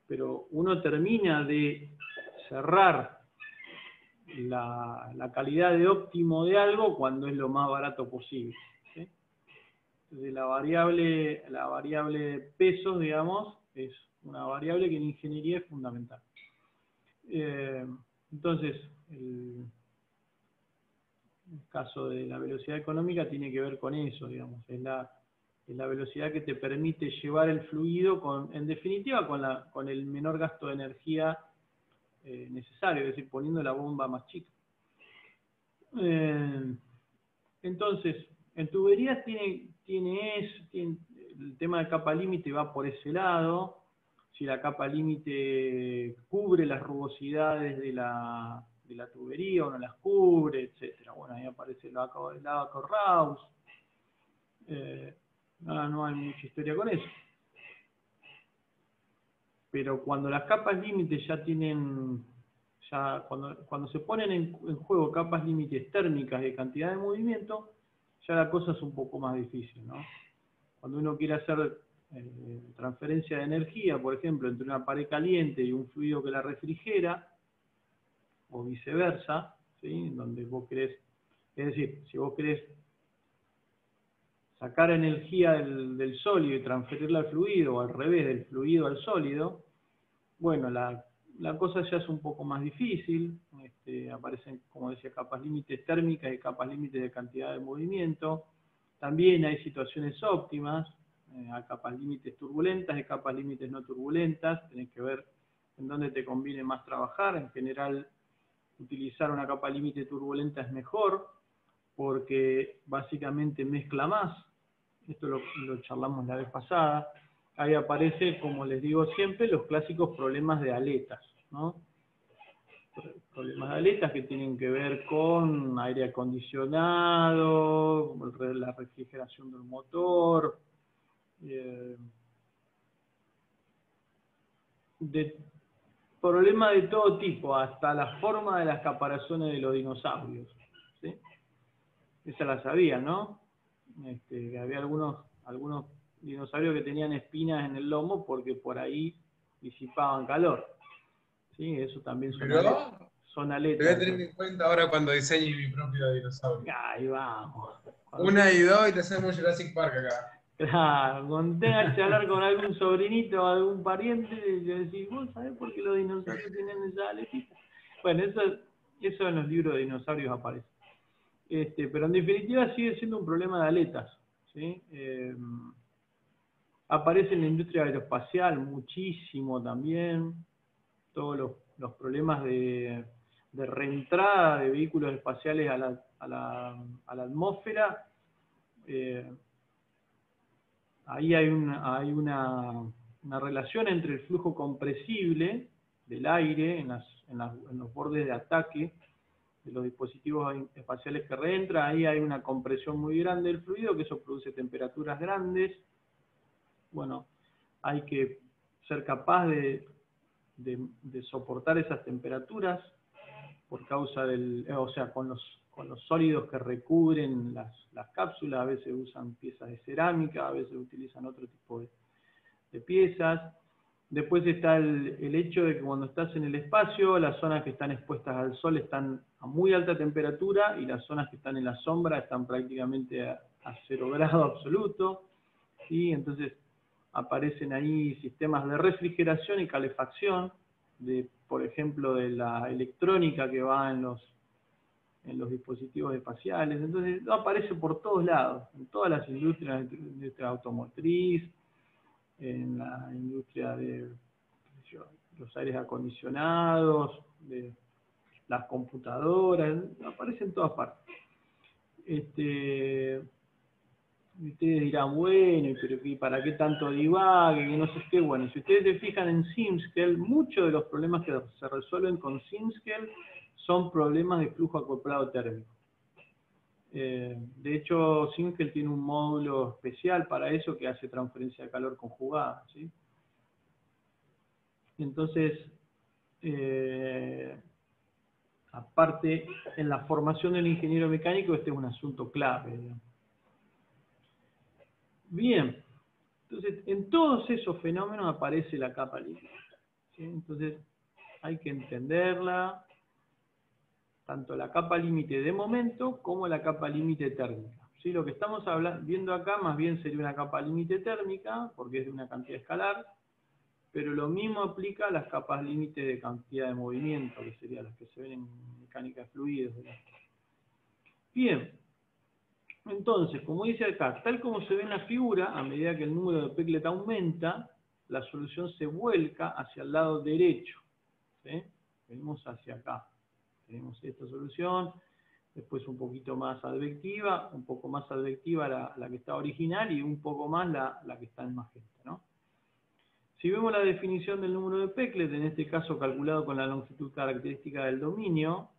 Speaker 1: Pero uno termina de cerrar la calidad de óptimo de algo cuando es lo más barato posible, ¿sí? Entonces la variable pesos, digamos, es una variable que en ingeniería es fundamental. Entonces, el caso de la velocidad económica tiene que ver con eso, digamos, es la velocidad que te permite llevar el fluido, en definitiva, con el menor gasto de energía necesario, es decir, poniendo la bomba más chica. Entonces, en tuberías tiene el tema de capa límite va por ese lado. si la capa límite cubre las rugosidades de la tubería o no las cubre, etc. Bueno, ahí aparece el Lavaco-Rouse. No hay mucha historia con eso. Pero cuando las capas límites ya tienen, cuando se ponen en juego capas límites térmicas de cantidad de movimiento, ya la cosa es un poco más difícil, ¿no? Cuando uno quiere hacer transferencia de energía, por ejemplo, entre una pared caliente y un fluido que la refrigera, o viceversa, ¿sí? Donde vos querés, es decir, si vos querés sacar energía del sólido y transferirla al fluido, o al revés, del fluido al sólido, bueno, la cosa ya es un poco más difícil. Aparecen, como decía, capas límites térmicas y capas límites de cantidad de movimiento. También hay situaciones óptimas, hay capas límites turbulentas y capas límites no turbulentas. Tenés que ver en dónde te conviene más trabajar. En general, utilizar una capa límite turbulenta es mejor, porque básicamente mezcla más. Esto lo charlamos la vez pasada. Ahí aparece, como les digo siempre, los clásicos problemas de aletas, ¿no? Problemas de aletas que tienen que ver con aire acondicionado, la refrigeración del motor, problemas de todo tipo, hasta la forma de las caparazones de los dinosaurios, ¿sí? Esa la sabía, ¿no? Que había algunos dinosaurios que tenían espinas en el lomo porque por ahí disipaban calor. ¿Sí? Eso también son aletas. Son aletas.
Speaker 2: Lo voy a tener en cuenta ahora cuando diseñe mi propio dinosaurio.
Speaker 1: Ahí vamos.
Speaker 2: Una y dos y te hacemos Jurassic Park acá.
Speaker 1: Claro, cuando tengas que hablar con algún sobrinito o algún pariente, le decís, ¿vos sabés por qué los dinosaurios tienen esa aletita? Bueno, eso en los libros de dinosaurios aparece. Pero en definitiva sigue siendo un problema de aletas, ¿sí? Aparece en la industria aeroespacial muchísimo también, todos los problemas de reentrada de vehículos espaciales a la atmósfera. Ahí hay una relación entre el flujo compresible del aire en los bordes de ataque de los dispositivos espaciales que reentra. Ahí hay una compresión muy grande del fluido, que eso produce temperaturas grandes. Bueno, hay que ser capaz de soportar esas temperaturas por causa con los sólidos que recubren las cápsulas. A veces usan piezas de cerámica, a veces utilizan otro tipo de piezas. Después está el hecho de que cuando estás en el espacio, las zonas que están expuestas al sol están a muy alta temperatura y las zonas que están en la sombra están prácticamente a 0 grado absoluto. ¿Sí? Entonces aparecen ahí sistemas de refrigeración y calefacción, por ejemplo, de la electrónica que va en los dispositivos espaciales. Entonces aparece por todos lados, en todas las industrias, en la industria automotriz, en la industria de los aires acondicionados, de las computadoras, aparece en todas partes. Ustedes dirán, bueno, pero ¿para qué tanto divague? Que no sé qué. Bueno, si ustedes se fijan en SIMSCALE, muchos de los problemas que se resuelven con SIMSCALE son problemas de flujo acoplado térmico. De hecho, SIMSCALE tiene un módulo especial para eso que hace transferencia de calor conjugada, ¿sí? Entonces, aparte, en la formación del ingeniero mecánico, este es un asunto clave, digamos. Bien, entonces en todos esos fenómenos aparece la capa límite, ¿sí? Entonces hay que entenderla, tanto la capa límite de momento como la capa límite térmica, ¿sí? Lo que estamos viendo acá más bien sería una capa límite térmica, porque es de una cantidad escalar, pero lo mismo aplica a las capas límite de cantidad de movimiento, que serían las que se ven en mecánica de fluidos. Bien. Entonces, como dice acá, tal como se ve en la figura, a medida que el número de Peclet aumenta, la solución se vuelca hacia el lado derecho, ¿sí? Venimos hacia acá. Tenemos esta solución, después un poquito más advectiva, un poco más advectiva la que está original y un poco más la que está en magenta, ¿no? Si vemos la definición del número de Peclet, en este caso calculado con la longitud característica del dominio,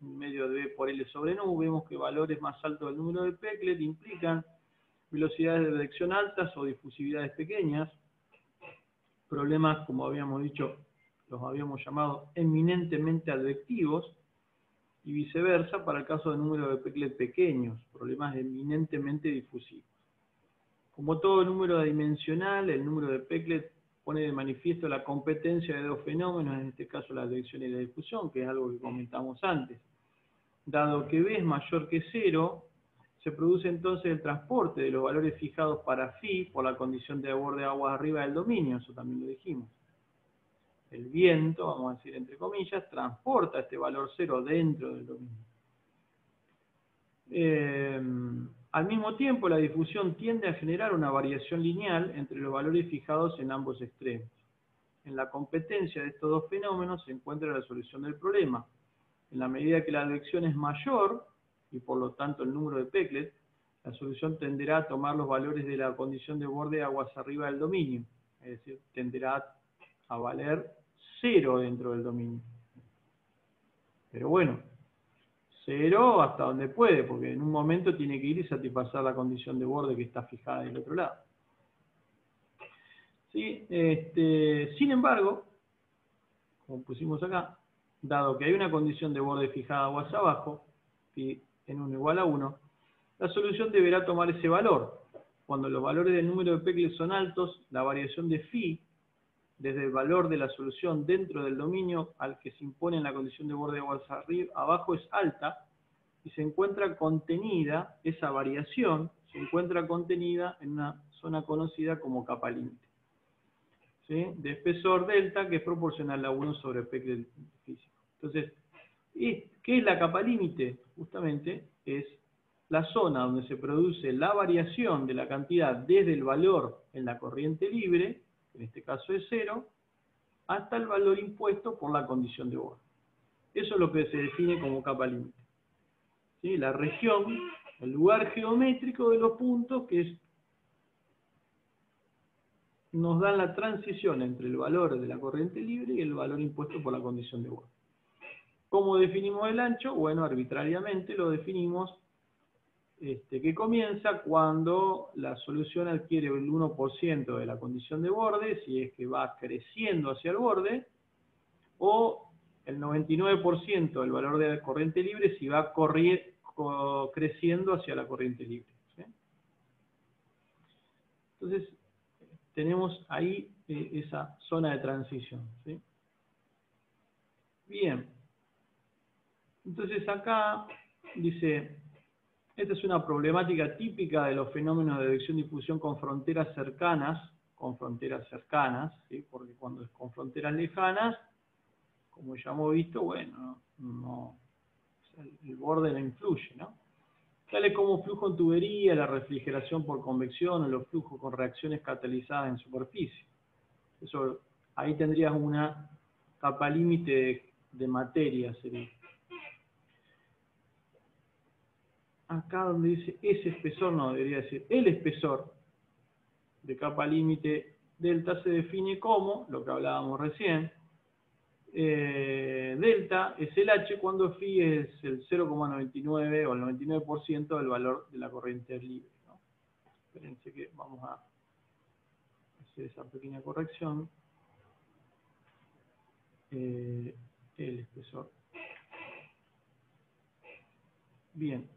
Speaker 1: medio de B por L sobre nu, vemos que valores más altos del número de Peclet implican velocidades de detección altas o difusividades pequeñas, problemas, como habíamos dicho, los habíamos llamado eminentemente advectivos, y viceversa para el caso del número de Peclet pequeños, problemas eminentemente difusivos. Como todo número dimensional, el número de Peclet pone de manifiesto la competencia de dos fenómenos, en este caso la advección y la difusión, que es algo que comentamos antes. Dado que B es mayor que 0, se produce entonces el transporte de los valores fijados para phi por la condición de borde de aguas arriba del dominio, eso también lo dijimos. El viento, vamos a decir entre comillas, transporta este valor 0 dentro del dominio. Al mismo tiempo, la difusión tiende a generar una variación lineal entre los valores fijados en ambos extremos. En la competencia de estos dos fenómenos se encuentra la solución del problema. En la medida que la advección es mayor, y por lo tanto el número de Peclet, la solución tenderá a tomar los valores de la condición de borde aguas arriba del dominio, es decir, tenderá a valer 0 dentro del dominio. Pero bueno, 0 hasta donde puede, porque en un momento tiene que ir y satisfacer la condición de borde que está fijada del otro lado. ¿Sí? Sin embargo, como pusimos acá, dado que hay una condición de borde fijada aguas abajo, phi en 1 igual a 1, la solución deberá tomar ese valor. Cuando los valores del número de Peclet son altos, la variación de phi desde el valor de la solución dentro del dominio al que se impone en la condición de borde aguas abajo es alta, y se encuentra contenida, esa variación se encuentra contenida en una zona conocida como capa límite, ¿sí? De espesor delta, que es proporcional a 1 sobre Peclet físico. Entonces, ¿qué es la capa límite? Justamente es la zona donde se produce la variación de la cantidad desde el valor en la corriente libre, en este caso es 0, hasta el valor impuesto por la condición de borde. Eso es lo que se define como capa límite. ¿Sí? La región, el lugar geométrico de los puntos que nos dan la transición entre el valor de la corriente libre y el valor impuesto por la condición de borde. ¿Cómo definimos el ancho? Bueno, arbitrariamente lo definimos que comienza cuando la solución adquiere el 1% de la condición de borde, si es que va creciendo hacia el borde, o el 99% del valor de la corriente libre si va creciendo hacia la corriente libre. ¿Sí? Entonces, tenemos ahí esa zona de transición. ¿Sí? Bien. Entonces acá dice, esta es una problemática típica de los fenómenos de advección-difusión con fronteras cercanas, ¿sí? Porque cuando es con fronteras lejanas, como ya hemos visto, bueno, no, el borde no influye, ¿no? Tales como flujo en tubería, la refrigeración por convección o los flujos con reacciones catalizadas en superficie. Eso, ahí tendrías una capa límite de materia, sería. Acá donde dice ese espesor, no, debería decir el espesor de capa límite delta se define como, lo que hablábamos recién, delta es el H cuando phi es el 0,99 o el 99% del valor de la corriente libre, ¿no? Espérense que vamos a hacer esa pequeña corrección. El espesor. Bien.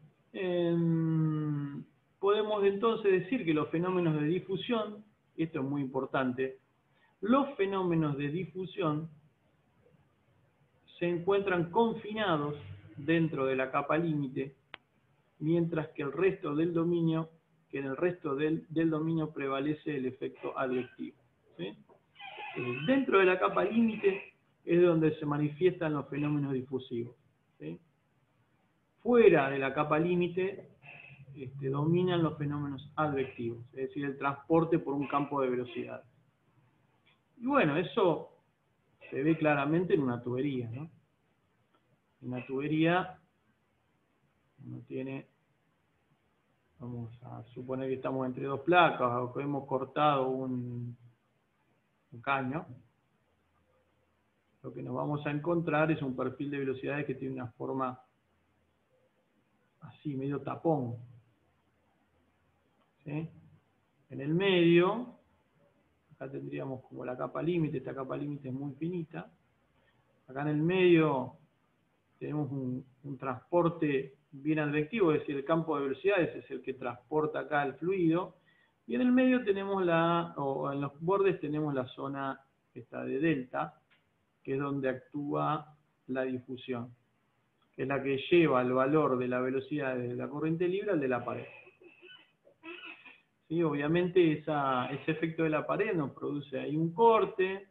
Speaker 1: Podemos entonces decir que los fenómenos de difusión, esto es muy importante, los fenómenos de difusión se encuentran confinados dentro de la capa límite, mientras que en el resto del dominio prevalece el efecto advectivo. ¿Sí? Dentro de la capa límite es donde se manifiestan los fenómenos difusivos. ¿Sí? Fuera de la capa límite dominan los fenómenos advectivos, es decir, el transporte por un campo de velocidad. Y bueno, eso se ve claramente en una tubería, ¿no? En una tubería uno tiene, vamos a suponer que estamos entre dos placas o que hemos cortado un un caño, lo que nos vamos a encontrar es un perfil de velocidades que tiene una forma así, medio tapón. ¿Sí? En el medio, acá tendríamos como la capa límite, esta capa límite es muy finita. Acá en el medio tenemos un transporte bien advectivo, es decir, el campo de velocidades es el que transporta acá el fluido. Y en el medio tenemos o en los bordes tenemos la zona esta de delta, que es donde actúa la difusión, que es la que lleva el valor de la velocidad de la corriente libre al de la pared. ¿Sí? Obviamente ese efecto de la pared nos produce ahí un corte,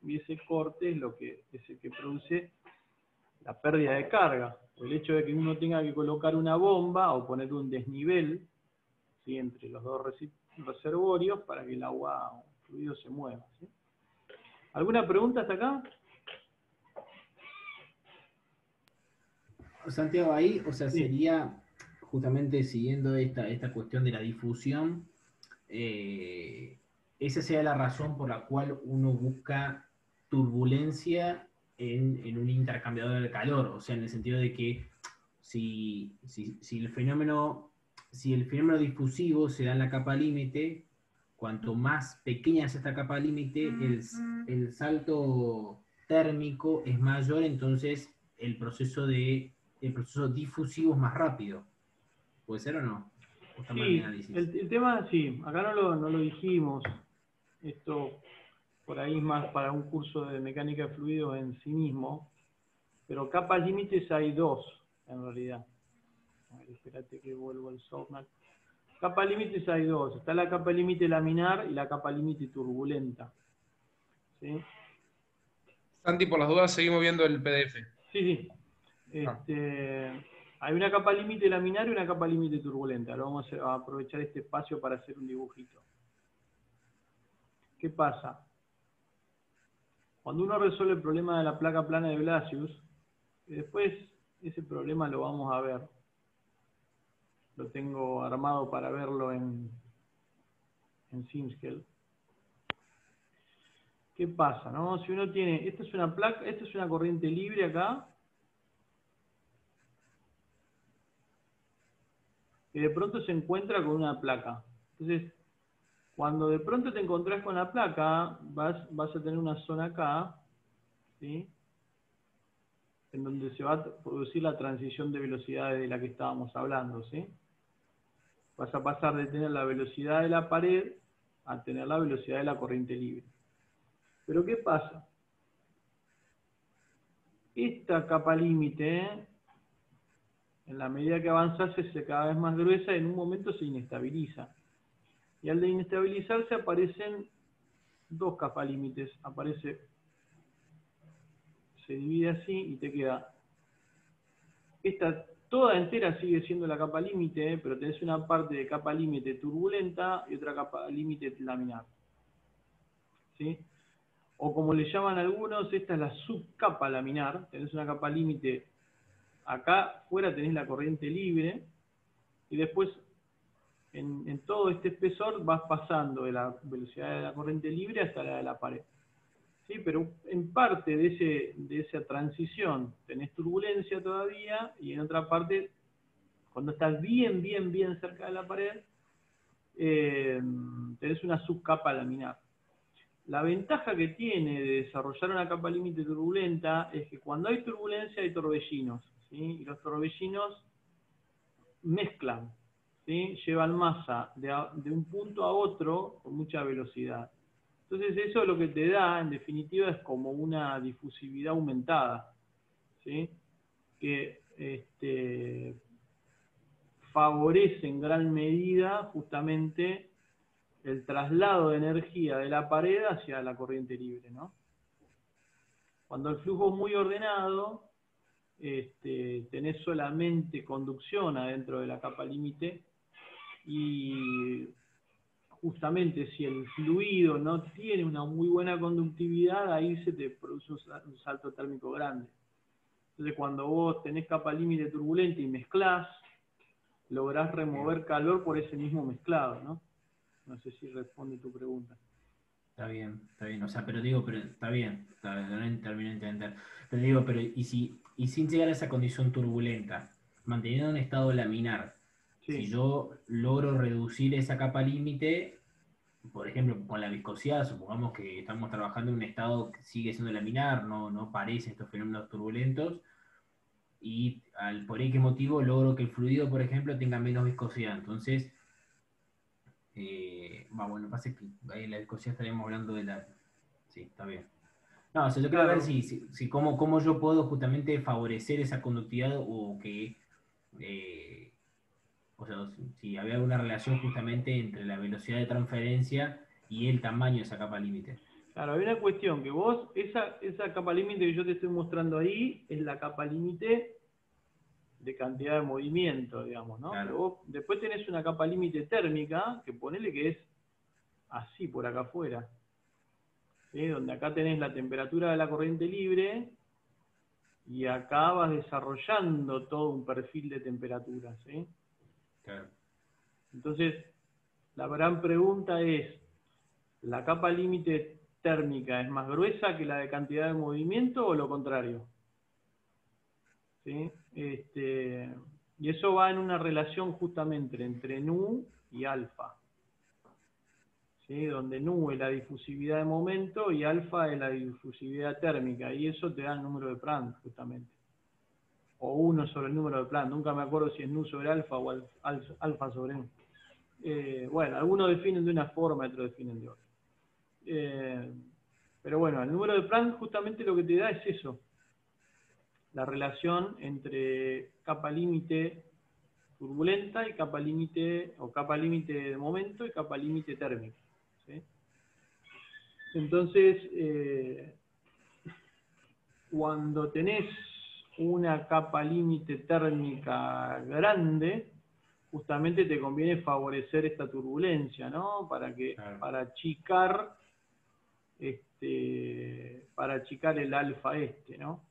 Speaker 1: y ese corte es el que produce la pérdida de carga. El hecho de que uno tenga que colocar una bomba o poner un desnivel, ¿sí?, entre los dos reservorios para que el agua o el fluido se mueva. ¿Sí? ¿Alguna pregunta hasta acá?
Speaker 3: Santiago, ahí, o sea,
Speaker 1: Sí.
Speaker 3: sería justamente siguiendo esta cuestión de la difusión, esa sería la razón por la cual uno busca turbulencia en un intercambiador de calor, o sea, en el sentido de que si el fenómeno difusivo se da en la capa límite, cuanto más pequeña es esta capa límite, el salto térmico es mayor, entonces el proceso difusivo es más rápido. ¿Puede ser o no? ¿O está mal mi
Speaker 1: Sí,
Speaker 3: análisis?
Speaker 1: el tema, sí, acá no lo dijimos. Esto por ahí es más para un curso de mecánica de fluidos en sí mismo, pero capas límites hay dos, en realidad. A ver, espérate que vuelvo al softmax. Capas límites hay dos. Está la capa límite laminar y la capa límite turbulenta. ¿Sí?
Speaker 2: Santi, por las dudas, seguimos viendo el PDF.
Speaker 1: Sí. Hay una capa límite laminar y una capa límite turbulenta. Ahora vamos a aprovechar este espacio para hacer un dibujito. ¿Qué pasa? Cuando uno resuelve el problema de la placa plana de Blasius, y después ese problema lo vamos a ver. Lo tengo armado para verlo en Simscale. ¿Qué pasa, no? Si uno tiene, esta es una placa, esta es una corriente libre acá, que de pronto se encuentra con una placa. Entonces, cuando de pronto te encontrás con la placa, vas a tener una zona acá, ¿sí?, en donde se va a producir la transición de velocidad de la que estábamos hablando, ¿sí? Vas a pasar de tener la velocidad de la pared a tener la velocidad de la corriente libre. Pero ¿qué pasa? Esta capa límite, en la medida que avanzas, se hace cada vez más gruesa y en un momento se inestabiliza. Y al de inestabilizarse aparecen dos capas límites. Se divide así y te queda. Esta toda entera sigue siendo la capa límite, pero tenés una parte de capa límite turbulenta y otra capa límite laminar. ¿Sí? O como le llaman algunos, esta es la subcapa laminar. Tenés una capa límite, acá fuera tenés la corriente libre, y después en todo este espesor vas pasando de la velocidad de la corriente libre hasta la de la pared. ¿Sí? Pero en parte de esa transición tenés turbulencia todavía, y en otra parte, cuando estás bien cerca de la pared, tenés una subcapa laminar. La ventaja que tiene de desarrollar una capa límite turbulenta es que cuando hay turbulencia hay torbellinos, ¿sí? Y los torbellinos mezclan, ¿sí? Llevan masa de un punto a otro con mucha velocidad. Entonces eso lo que te da, en definitiva, es como una difusividad aumentada, ¿sí? Que favorece en gran medida justamente el traslado de energía de la pared hacia la corriente libre, ¿no? Cuando el flujo es muy ordenado, tenés solamente conducción adentro de la capa límite, y justamente si el fluido no tiene una muy buena conductividad, ahí se te produce un salto térmico grande. Entonces cuando vos tenés capa límite turbulenta y mezclás, lográs remover calor por ese mismo mezclado, ¿no? No sé si responde tu pregunta.
Speaker 3: Está bien, está bien. O sea, pero digo, pero está bien, no termino de entender. Pero digo, pero y sin llegar a esa condición turbulenta, manteniendo un estado laminar, si
Speaker 1: Sí,
Speaker 3: yo logro reducir esa capa límite, por ejemplo, con la viscosidad, supongamos que estamos trabajando en un estado que sigue siendo laminar, no aparecen estos fenómenos turbulentos, y por X motivo logro que el fluido, por ejemplo, tenga menos viscosidad. Entonces, bueno, pasa que ahí en la viscosidad estaríamos hablando de la... Sí, está bien. No, o sea, yo quiero ver
Speaker 1: claro.
Speaker 3: si cómo yo puedo justamente favorecer esa conductividad o que... eh, o sea, si había alguna relación justamente entre la velocidad de transferencia y el tamaño de esa capa límite.
Speaker 1: Claro, hay una cuestión que vos, esa capa límite que yo te estoy mostrando ahí, es la capa límite de cantidad de movimiento, digamos, ¿no? Pero
Speaker 3: Claro,
Speaker 1: vos después tenés una capa límite térmica, que ponele que es así por acá afuera, ¿sí? Donde acá tenés la temperatura de la corriente libre y acá vas desarrollando todo un perfil de temperatura, ¿sí?
Speaker 3: claro.
Speaker 1: Entonces, la gran pregunta es, ¿la capa límite térmica es más gruesa que la de cantidad de movimiento o lo contrario? ¿Sí? Y eso va en una relación justamente entre nu y alfa, ¿sí? Donde nu es la difusividad de momento y alfa es la difusividad térmica, y eso te da el número de Prandtl justamente. O uno sobre el número de Prandtl, nunca me acuerdo si es nu sobre alfa o alfa sobre nu. Bueno, algunos definen de una forma, otros definen de otra. Pero bueno, el número de Prandtl justamente lo que te da es eso, la relación entre capa límite turbulenta y capa límite, o capa límite de momento y capa límite térmica, ¿sí? Entonces, cuando tenés una capa límite térmica grande, justamente te conviene favorecer esta turbulencia, ¿no?
Speaker 3: Claro.
Speaker 1: Para achicar el alfa ¿no?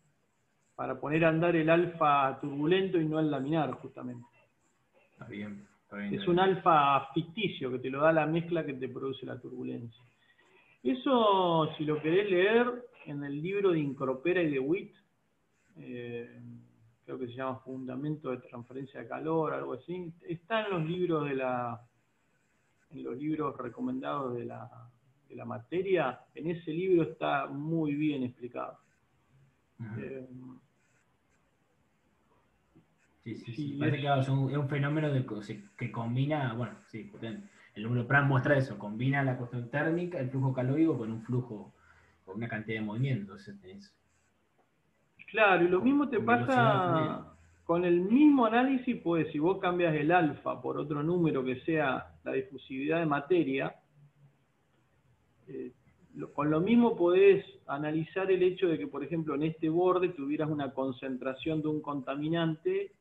Speaker 1: Para poner a andar el alfa turbulento y no el laminar, justamente.
Speaker 3: Está bien, está bien,
Speaker 1: Es
Speaker 3: está
Speaker 1: un
Speaker 3: bien.
Speaker 1: alfa ficticio que te lo da la mezcla que te produce la turbulencia. Eso, si lo querés leer, en el libro de Incropera y de Witt, creo que se llama Fundamento de Transferencia de Calor, algo así, está en los libros en los libros recomendados de la materia. En ese libro está muy bien explicado.
Speaker 3: Ujú.
Speaker 1: Eh,
Speaker 3: Sí, sí, sí.
Speaker 1: sí, es,
Speaker 3: Parece que es un fenómeno que combina, bueno, sí, el número Prandtl muestra eso, combina la cuestión térmica, el flujo calórico con un flujo, con una cantidad de movimiento. Entonces tenés
Speaker 1: claro, y lo mismo te
Speaker 3: con velocidad de fluido.
Speaker 1: pasa con el mismo análisis, pues si vos cambias el alfa por otro número que sea la difusividad de materia, con lo mismo podés analizar el hecho de que, por ejemplo, en este borde tuvieras una concentración de un contaminante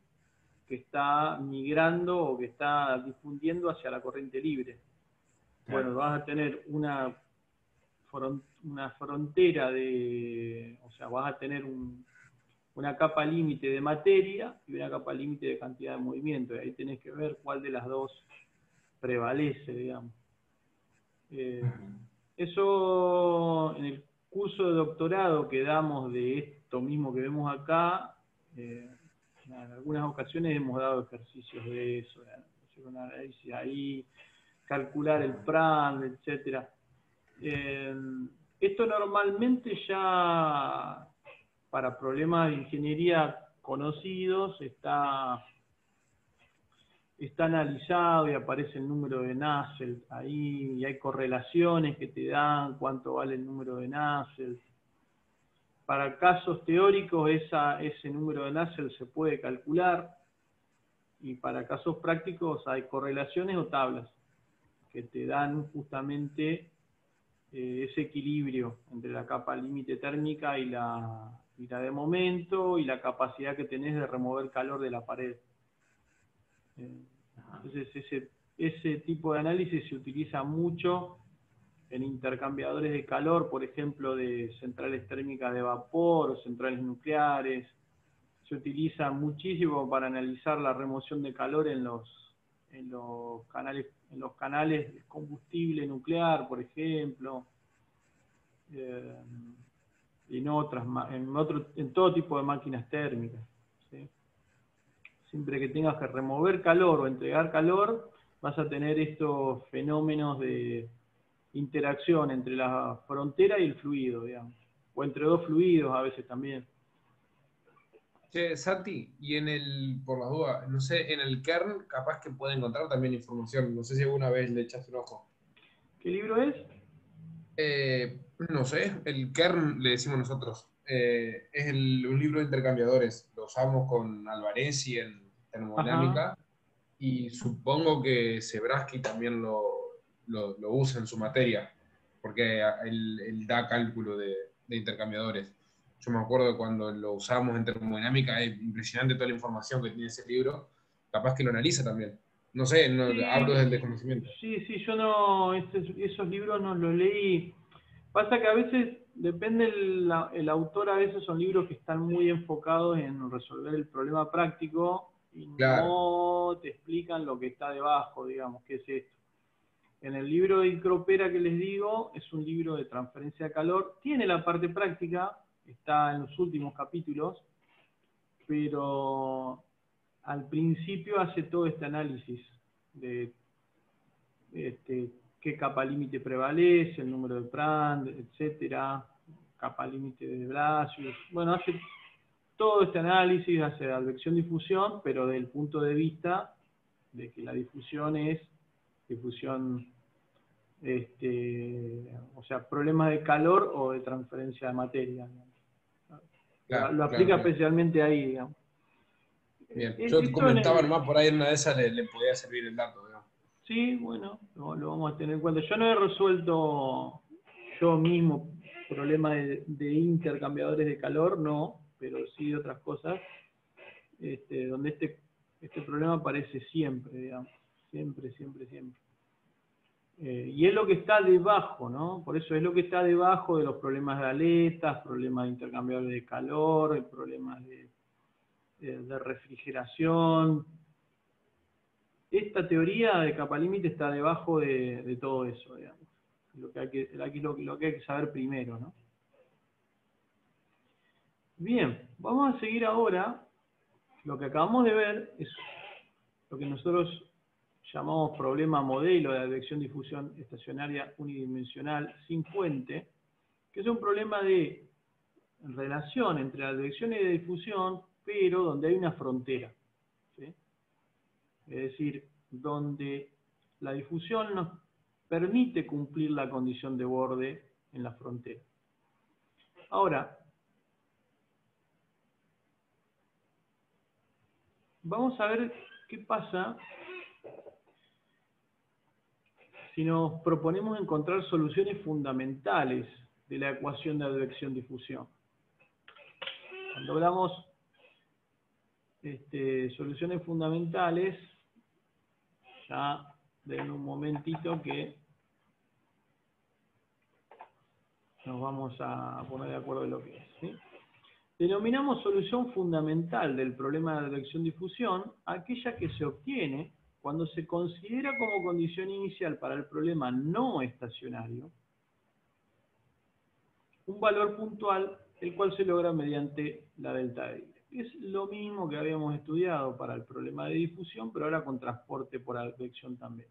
Speaker 1: que está migrando o que está difundiendo hacia la corriente libre.
Speaker 3: Claro.
Speaker 1: Bueno, vas a tener una frontera o sea, vas a tener una capa límite de materia y una capa límite de cantidad de movimiento. Y ahí tenés que ver cuál de las dos prevalece, digamos.
Speaker 3: Ujú.
Speaker 1: Eso en el curso de doctorado que damos de esto mismo que vemos acá, en algunas ocasiones hemos dado ejercicios de eso, de hacer un análisis ahí, calcular el Prandtl, etcétera. Eh, Esto normalmente ya para problemas de ingeniería conocidos está analizado y aparece el número de Nusselt ahí, y hay correlaciones que te dan cuánto vale el número de Nusselt. Para casos teóricos ese número de Nusselt se puede calcular, y para casos prácticos hay correlaciones o tablas que te dan justamente ese equilibrio entre la capa límite térmica y la de momento y la capacidad que tenés de remover calor de la pared.
Speaker 3: Ajá.
Speaker 1: Entonces ese tipo de análisis se utiliza mucho en intercambiadores de calor, por ejemplo, de centrales térmicas de vapor o centrales nucleares. Se utiliza muchísimo para analizar la remoción de calor en los canales de combustible nuclear, por ejemplo. y no en todo tipo de máquinas térmicas, ¿sí? Siempre que tengas que remover calor o entregar calor, vas a tener estos fenómenos de interacción entre la frontera y el fluido, digamos. O entre dos fluidos a veces también.
Speaker 2: Che, Santi, y por las dudas, no sé, en el kern capaz que puede encontrar también información. No sé si alguna vez le echaste un ojo.
Speaker 1: ¿Qué libro es?
Speaker 2: No sé, el kern le decimos nosotros. Es un libro de intercambiadores. Lo usamos con Alvarezi en
Speaker 1: Ajá.
Speaker 2: termodinámica y supongo que Sebraski también lo usa en su materia, porque él da cálculo de intercambiadores. Yo me acuerdo de cuando lo usamos en termodinámica, es impresionante toda la información que tiene ese libro. Capaz que lo analiza también. No sé, hablo
Speaker 1: Sí,
Speaker 2: del desconocimiento.
Speaker 1: sí, yo no, esos libros no los leí. Pasa que a veces, depende el autor, a veces son libros que están muy enfocados en resolver el problema práctico y
Speaker 2: Claro,
Speaker 1: no te explican lo que está debajo, digamos, qué es esto. En el libro de Icropera que les digo, es un libro de transferencia de calor, tiene la parte práctica, está en los últimos capítulos, pero al principio hace todo este análisis de qué capa límite prevalece, el número de Prand, etcétera, capa límite de Blasius. Bueno, hace todo este análisis, hace advección-difusión, pero desde el punto de vista de que la difusión es difusión, o sea, problemas de calor o de transferencia de materia. Lo
Speaker 2: claro, claro,
Speaker 1: aplica
Speaker 2: claro.
Speaker 1: especialmente ahí, digamos.
Speaker 2: Bien, yo te
Speaker 1: Esto en
Speaker 2: comentaba
Speaker 1: el,
Speaker 2: nomás por ahí en una de esas le podía servir el dato, digamos.
Speaker 1: Sí, bueno, lo vamos a tener en cuenta. Yo no he resuelto yo mismo problemas de intercambiadores de calor, no, pero sí de otras cosas, donde este problema aparece siempre, digamos, siempre, siempre, siempre. Y es lo que está debajo, ¿no? Por eso es lo que está debajo de los problemas de aletas, problemas de intercambiadores de calor, problemas de refrigeración. Esta teoría de capa límite está debajo de todo eso, digamos. Lo que hay que saber primero, ¿no? Bien, vamos a seguir ahora. Lo que acabamos de ver es lo que nosotros llamamos problema modelo de advección-difusión estacionaria unidimensional sin fuente, que es un problema de relación entre advección y de difusión, pero donde hay una frontera, ¿sí? Es decir, donde la difusión nos permite cumplir la condición de borde en la frontera. Ahora, vamos a ver qué pasa si nos proponemos encontrar soluciones fundamentales de la ecuación de advección-difusión. Cuando hablamos soluciones fundamentales, ya den un momentito que nos vamos a poner de acuerdo en lo que es, ¿sí? Denominamos solución fundamental del problema de advección-difusión aquella que se obtiene cuando se considera como condición inicial para el problema no estacionario un valor puntual, el cual se logra mediante la delta de Dirac. Es lo mismo que habíamos estudiado para el problema de difusión, pero ahora con transporte por advección también.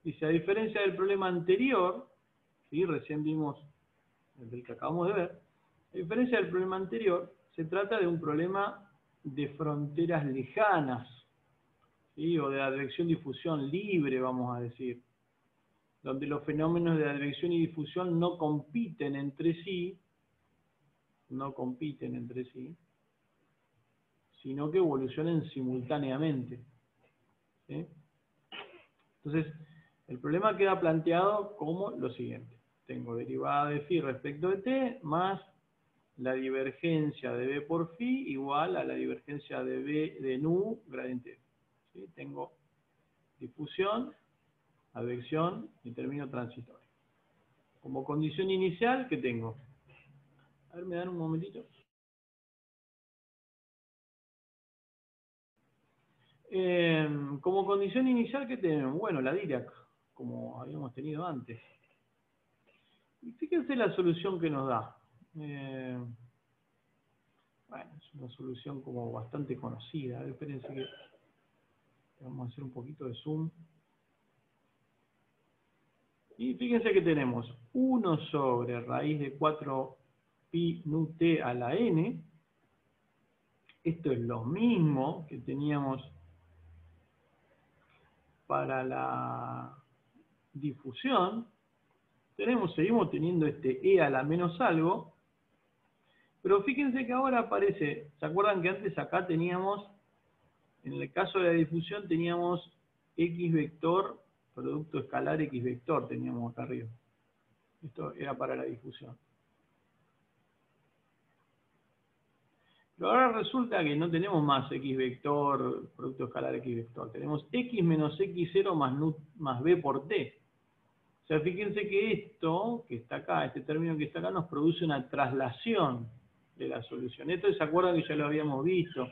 Speaker 1: Dice, a diferencia del problema anterior, ¿sí? Recién vimos el del que acabamos de ver, a diferencia del problema anterior, se trata de un problema de fronteras lejanas, ¿sí? O de advección-difusión libre, vamos a decir, donde los fenómenos de advección y difusión no compiten entre sí, sino que evolucionen simultáneamente, ¿sí? Entonces, el problema queda planteado como lo siguiente. Tengo derivada de phi respecto de t más la divergencia de b por phi igual a la divergencia de b de nu gradiente. ¿Sí? Tengo difusión, advección y término transitorio. Como condición inicial, ¿qué tengo? A ver, me dan un momentito. Como condición inicial, ¿qué tenemos? Bueno, la Dirac, como habíamos tenido antes. Y fíjense la solución que nos da. Bueno, es una solución como bastante conocida. Espérense que vamos a hacer un poquito de zoom. Y fíjense que tenemos 1 sobre raíz de 4 pi nu t a la n. Esto es lo mismo que teníamos para la difusión. Seguimos teniendo este e a la menos algo. Pero fíjense que ahora aparece, ¿se acuerdan que antes acá teníamos, en el caso de la difusión teníamos x vector, producto escalar x vector teníamos acá arriba? Esto era para la difusión. Pero ahora resulta que no tenemos más x vector, producto escalar x vector. Tenemos x menos x0 más b por t. O sea, fíjense que esto que está acá, este término que está acá, nos produce una traslación de la solución. Esto, ¿se acuerdan que ya lo habíamos visto?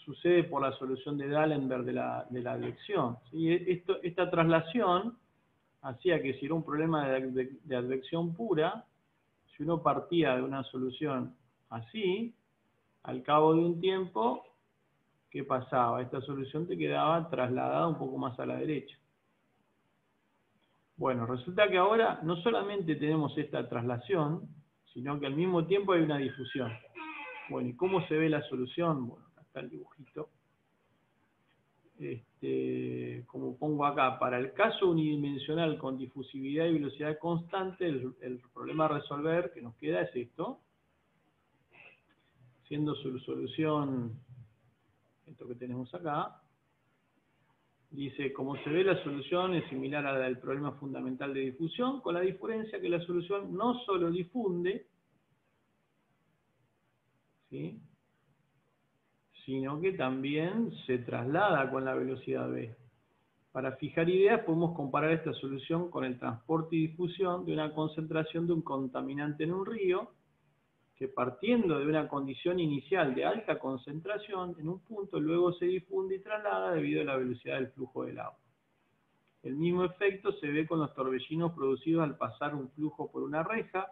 Speaker 1: Sucede por la solución de D'Alembert de la advección, ¿sí? Esta traslación hacía que si era un problema de advección pura, si uno partía de una solución así, al cabo de un tiempo, ¿qué pasaba? Esta solución te quedaba trasladada un poco más a la derecha. Bueno, resulta que ahora no solamente tenemos esta traslación, sino que al mismo tiempo hay una difusión. Bueno, ¿y cómo se ve la solución? Bueno, acá está el dibujito. Como pongo acá, para el caso unidimensional con difusividad y velocidad constante, el problema a resolver que nos queda es esto. Siendo su solución, esto que tenemos acá, dice, como se ve, la solución es similar a la del problema fundamental de difusión, con la diferencia que la solución no solo difunde, ¿sí?, sino que también se traslada con la velocidad v. Para fijar ideas podemos comparar esta solución con el transporte y difusión de una concentración de un contaminante en un río, que partiendo de una condición inicial de alta concentración en un punto, luego se difunde y traslada debido a la velocidad del flujo del agua. El mismo efecto se ve con los torbellinos producidos al pasar un flujo por una reja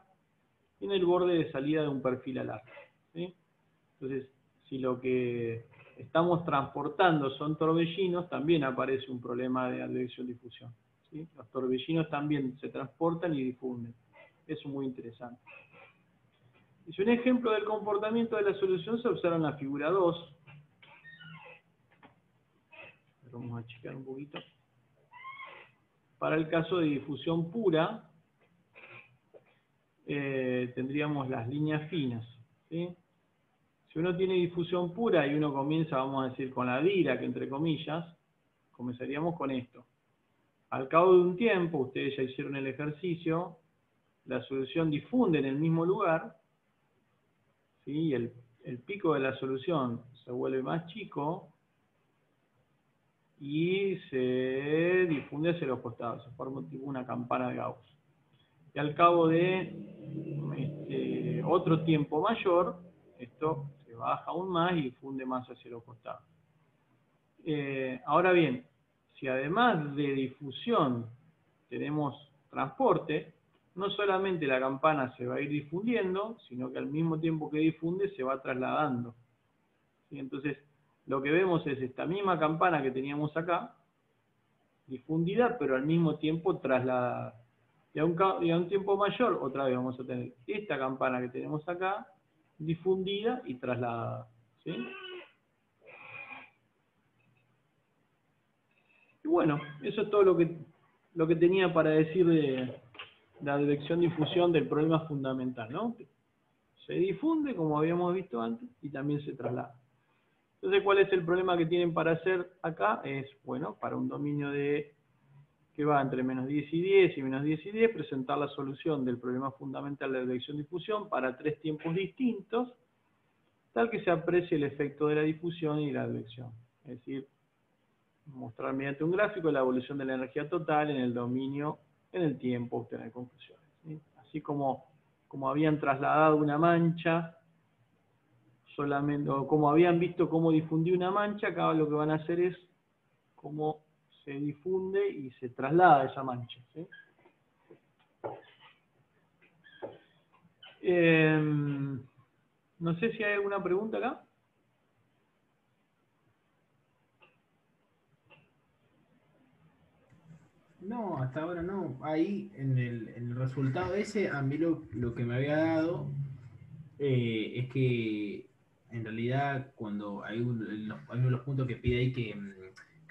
Speaker 1: en el borde de salida de un perfil al arco, ¿sí? Entonces, si lo que estamos transportando son torbellinos, también aparece un problema de advección-difusión, ¿sí? Los torbellinos también se transportan y difunden. Eso es muy interesante. Y un ejemplo del comportamiento de la solución se observa en la figura 2. Vamos a achicar un poquito. Para el caso de difusión pura, tendríamos las líneas finas, ¿sí? Si uno tiene difusión pura y uno comienza, vamos a decir, con la Dirac, entre comillas, comenzaríamos con esto. Al cabo de un tiempo, ustedes ya hicieron el ejercicio, la solución difunde en el mismo lugar, ¿sí? El pico de la solución se vuelve más chico y se difunde hacia los costados, se forma tipo una campana de Gauss. Y al cabo de otro tiempo mayor, esto se baja aún más y difunde más hacia los costados. Ahora bien, si además de difusión tenemos transporte, no solamente la campana se va a ir difundiendo, sino que al mismo tiempo que difunde se va trasladando, ¿sí? Entonces, lo que vemos es esta misma campana que teníamos acá, difundida, pero al mismo tiempo trasladada. Y a un tiempo mayor, otra vez vamos a tener esta campana que tenemos acá, difundida y trasladada, ¿sí? Y bueno, eso es todo lo que tenía para decir de la advección-difusión del problema fundamental, ¿no? Se difunde, como habíamos visto antes, y también se traslada. Entonces, ¿cuál es el problema que tienen para hacer acá? Es, bueno, para un dominio que va entre menos 10 y 10 y menos 10 y 10, presentar la solución del problema fundamental de advección-difusión para 3 tiempos distintos, tal que se aprecie el efecto de la difusión y la advección. Es decir, mostrar mediante un gráfico la evolución de la energía total en el dominio, en el tiempo, obtener conclusiones, ¿sí? Así como habían trasladado una mancha, o como habían visto cómo difundía una mancha, acá lo que van a hacer es cómo se difunde y se traslada esa mancha, ¿sí? No sé si hay alguna pregunta acá.
Speaker 3: No, hasta ahora no. Ahí en el resultado ese, a mí lo que me había dado es que en realidad cuando hay uno de los puntos que pide ahí que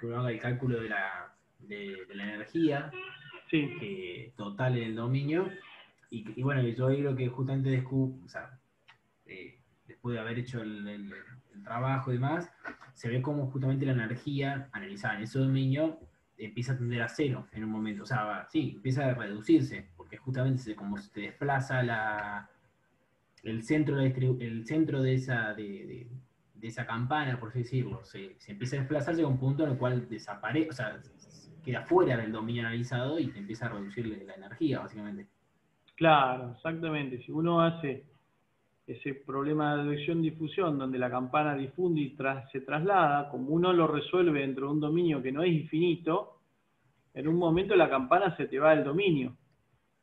Speaker 3: uno haga el cálculo de la energía
Speaker 1: Sí,
Speaker 3: total en el dominio, y bueno, yo ahí lo que justamente descubrí, o sea, después de haber hecho el trabajo y demás, se ve como justamente la energía analizada en ese dominio empieza a tender a cero en un momento. O sea, sí, empieza a reducirse, porque justamente como se te desplaza el centro, el centro de esa campana, por así decirlo, se empieza a desplazar, llega a un punto en el cual desaparece, o sea, queda fuera del dominio analizado y te empieza a reducir la energía, básicamente.
Speaker 1: claro, exactamente. Si uno hace ese problema de advección-difusión, donde la campana difunde y se traslada, como uno lo resuelve dentro de un dominio que no es infinito, en un momento la campana se te va del dominio.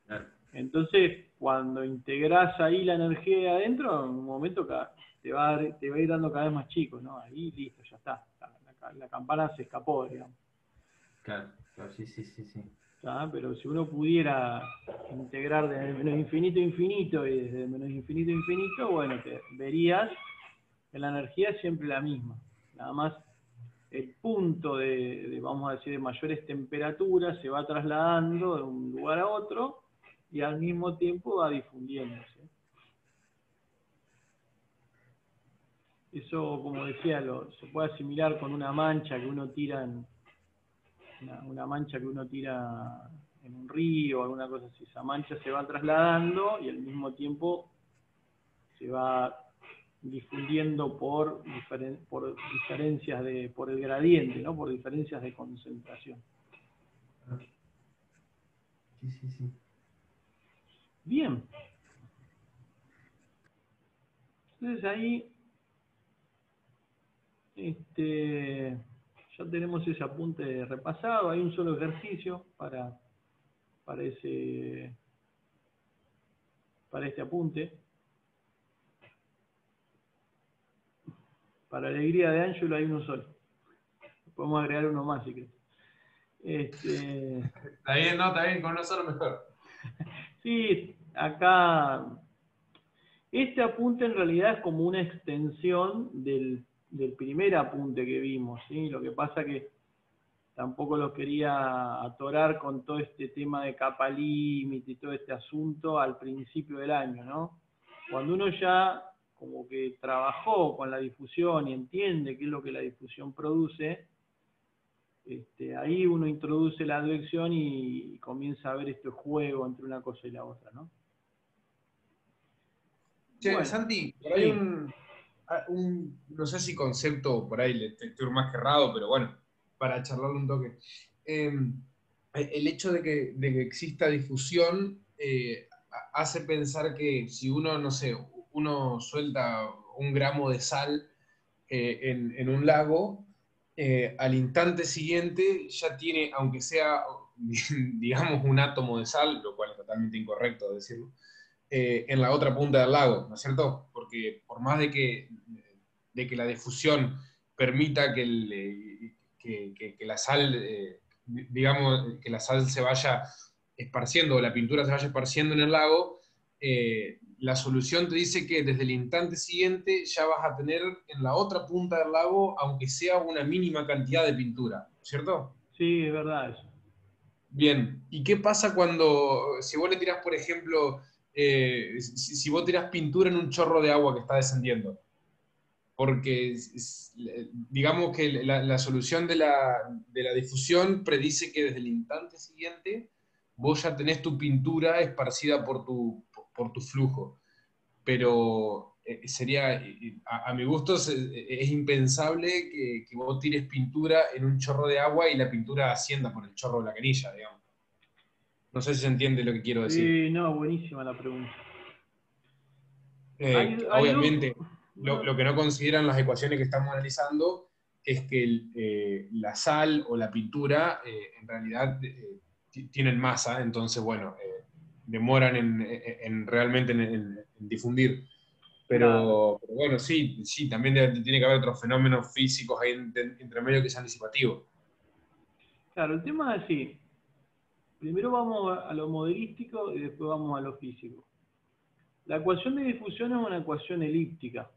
Speaker 3: Claro.
Speaker 1: Entonces, cuando integrás ahí la energía de adentro, en un momento te va a ir dando cada vez más chico, ¿no? Ahí listo, ya está. La campana se escapó, digamos.
Speaker 3: Claro, claro, sí, sí, sí, sí.
Speaker 1: ¿Tá? Pero si uno pudiera integrar desde menos infinito a infinito y desde menos infinito a infinito, bueno, verías que la energía es siempre la misma. Nada más el punto vamos a decir, de mayores temperaturas se va trasladando de un lugar a otro y al mismo tiempo va difundiéndose. Eso, como decía, se puede asimilar con una mancha que uno tira una mancha que uno tira en un río o alguna cosa así. Esa mancha se va trasladando y al mismo tiempo se va difundiendo por diferencias por el gradiente, ¿no? Por diferencias de concentración.
Speaker 3: Sí, sí, sí.
Speaker 1: Bien. Entonces ahí ya tenemos ese apunte repasado. Hay un solo ejercicio para este apunte. Para alegría de Ángelo hay uno solo. Podemos agregar uno más si querés.
Speaker 2: Está bien, no, está bien, con uno solo mejor.
Speaker 1: Sí, acá este apunte en realidad es como una extensión del primer apunte que vimos, ¿sí? Lo que pasa que tampoco lo quería atorar con todo este tema de capa límite y todo este asunto al principio del año, ¿no? Cuando uno ya como que trabajó con la difusión y entiende qué es lo que la difusión produce, ahí uno introduce la advección y comienza a ver este juego entre una cosa y la otra, ¿no?
Speaker 2: Che,
Speaker 1: Bueno,
Speaker 2: Santi, por ahí
Speaker 1: sí.
Speaker 2: no sé si concepto por ahí le estoy más que errado, pero bueno, para charlarlo un toque. El hecho de que exista difusión hace pensar que si uno, no sé, uno suelta 1 gramo de sal en un lago, al instante siguiente ya tiene, aunque sea, digamos, un átomo de sal, lo cual es totalmente incorrecto decirlo, en la otra punta del lago, ¿no es cierto? Porque por más de que la difusión permita que la sal, digamos, que la sal se vaya esparciendo, o la pintura se vaya esparciendo en el lago, la solución te dice que desde el instante siguiente ya vas a tener en la otra punta del lago, aunque sea una mínima cantidad de pintura, ¿cierto?
Speaker 1: Sí, es verdad eso.
Speaker 2: Bien, ¿y qué pasa si vos le tirás, por ejemplo, si vos tirás pintura en un chorro de agua que está descendiendo? Porque digamos que la solución de la difusión predice que desde el instante siguiente vos ya tenés tu pintura esparcida por tu flujo. Pero sería, a mi gusto, es impensable que vos tires pintura en un chorro de agua y la pintura ascienda por el chorro de la canilla, digamos. No sé si se entiende lo que quiero decir.
Speaker 1: Sí, no, buenísima la pregunta. Hay dos...
Speaker 2: Obviamente,
Speaker 1: No,
Speaker 2: lo que no consideran las ecuaciones que estamos analizando es que la sal o la pintura en realidad tienen masa, entonces, bueno, demoran realmente en difundir.
Speaker 1: Claro.
Speaker 2: Pero bueno, sí, también tiene que haber otros fenómenos físicos ahí entre medio que sean disipativos.
Speaker 1: Claro, el tema es así. Primero vamos a lo modelístico y después vamos a lo físico. La ecuación de difusión es una ecuación elíptica,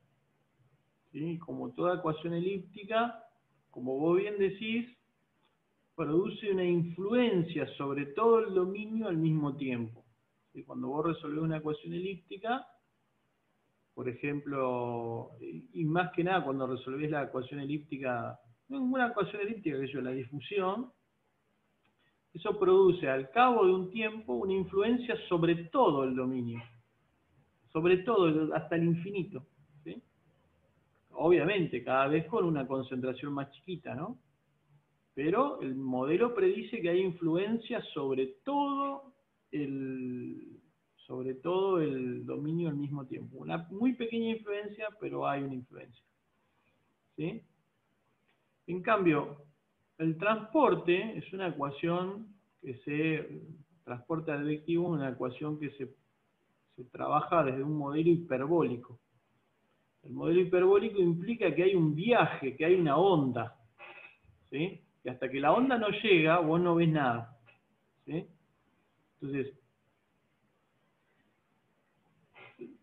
Speaker 1: ¿sí? Como toda ecuación elíptica, como vos bien decís, produce una influencia sobre todo el dominio al mismo tiempo. ¿Sí? Cuando vos resolvés una ecuación elíptica, por ejemplo, y más que nada cuando resolvés la ecuación elíptica, no es una ecuación elíptica, que es la difusión, eso produce al cabo de un tiempo una influencia sobre todo el dominio, sobre todo hasta el infinito, ¿sí? Obviamente, cada vez con una concentración más chiquita, ¿no? Pero el modelo predice que hay influencia sobre todo el dominio al mismo tiempo. Una muy pequeña influencia, pero hay una influencia, ¿sí? En cambio, el transporte es una ecuación transporte advectivo es una ecuación que se trabaja desde un modelo hiperbólico. El modelo hiperbólico implica que hay un viaje, que hay una onda, ¿sí? Y hasta que la onda no llega, vos no ves nada, ¿sí? Entonces,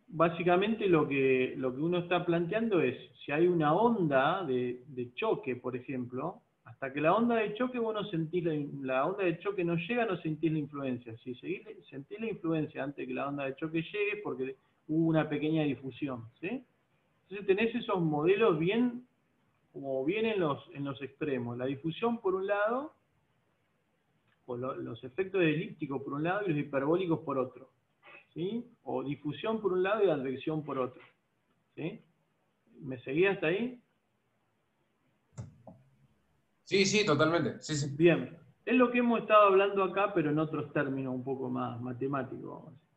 Speaker 1: básicamente lo que uno está planteando es, si hay una onda de choque, por ejemplo, hasta que la onda de choque vos no sentís la onda de choque no llega, no sentís la influencia. Si sentís la influencia antes de que la onda de choque llegue, es porque hubo una pequeña difusión, ¿sí? Entonces tenés esos modelos bien, como bien en los extremos. La difusión por un lado, o los efectos elípticos por un lado y los hiperbólicos por otro, ¿sí? O difusión por un lado y advección por otro, ¿sí? ¿Me seguía hasta ahí?
Speaker 2: Sí, totalmente. Sí.
Speaker 1: Bien. Es lo que hemos estado hablando acá, pero en otros términos un poco más matemáticos, vamos a decir.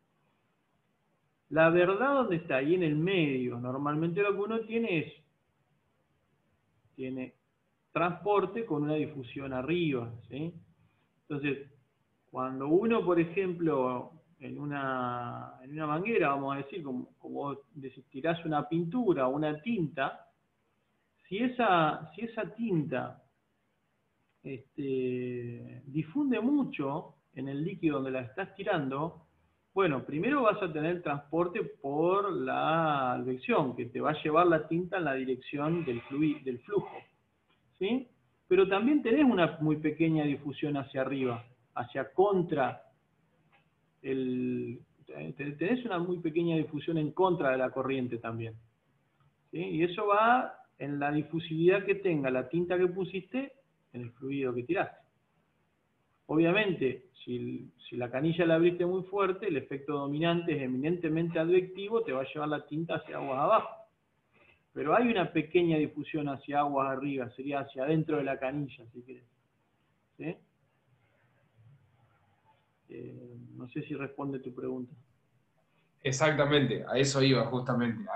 Speaker 1: La verdad, ¿dónde está? Ahí en el medio. Normalmente lo que uno tiene transporte con una difusión arriba, ¿sí? Entonces, cuando uno, por ejemplo, en una manguera, vamos a decir, como vos decís, tirás una pintura o una tinta, si esa tinta difunde mucho en el líquido donde la estás tirando, bueno, primero vas a tener transporte por la advección, que te va a llevar la tinta en la dirección del flujo, ¿sí? Pero también tenés una muy pequeña difusión hacia arriba, hacia contra tenés una muy pequeña difusión en contra de la corriente también, ¿sí? Y eso va en la difusividad que tenga la tinta que pusiste en el fluido que tiraste. Obviamente, si la canilla la abriste muy fuerte, el efecto dominante es eminentemente advectivo, te va a llevar la tinta hacia aguas abajo. Pero hay una pequeña difusión hacia aguas arriba, sería hacia adentro de la canilla, si querés, ¿sí? No sé si responde tu pregunta.
Speaker 2: Exactamente, a eso iba justamente.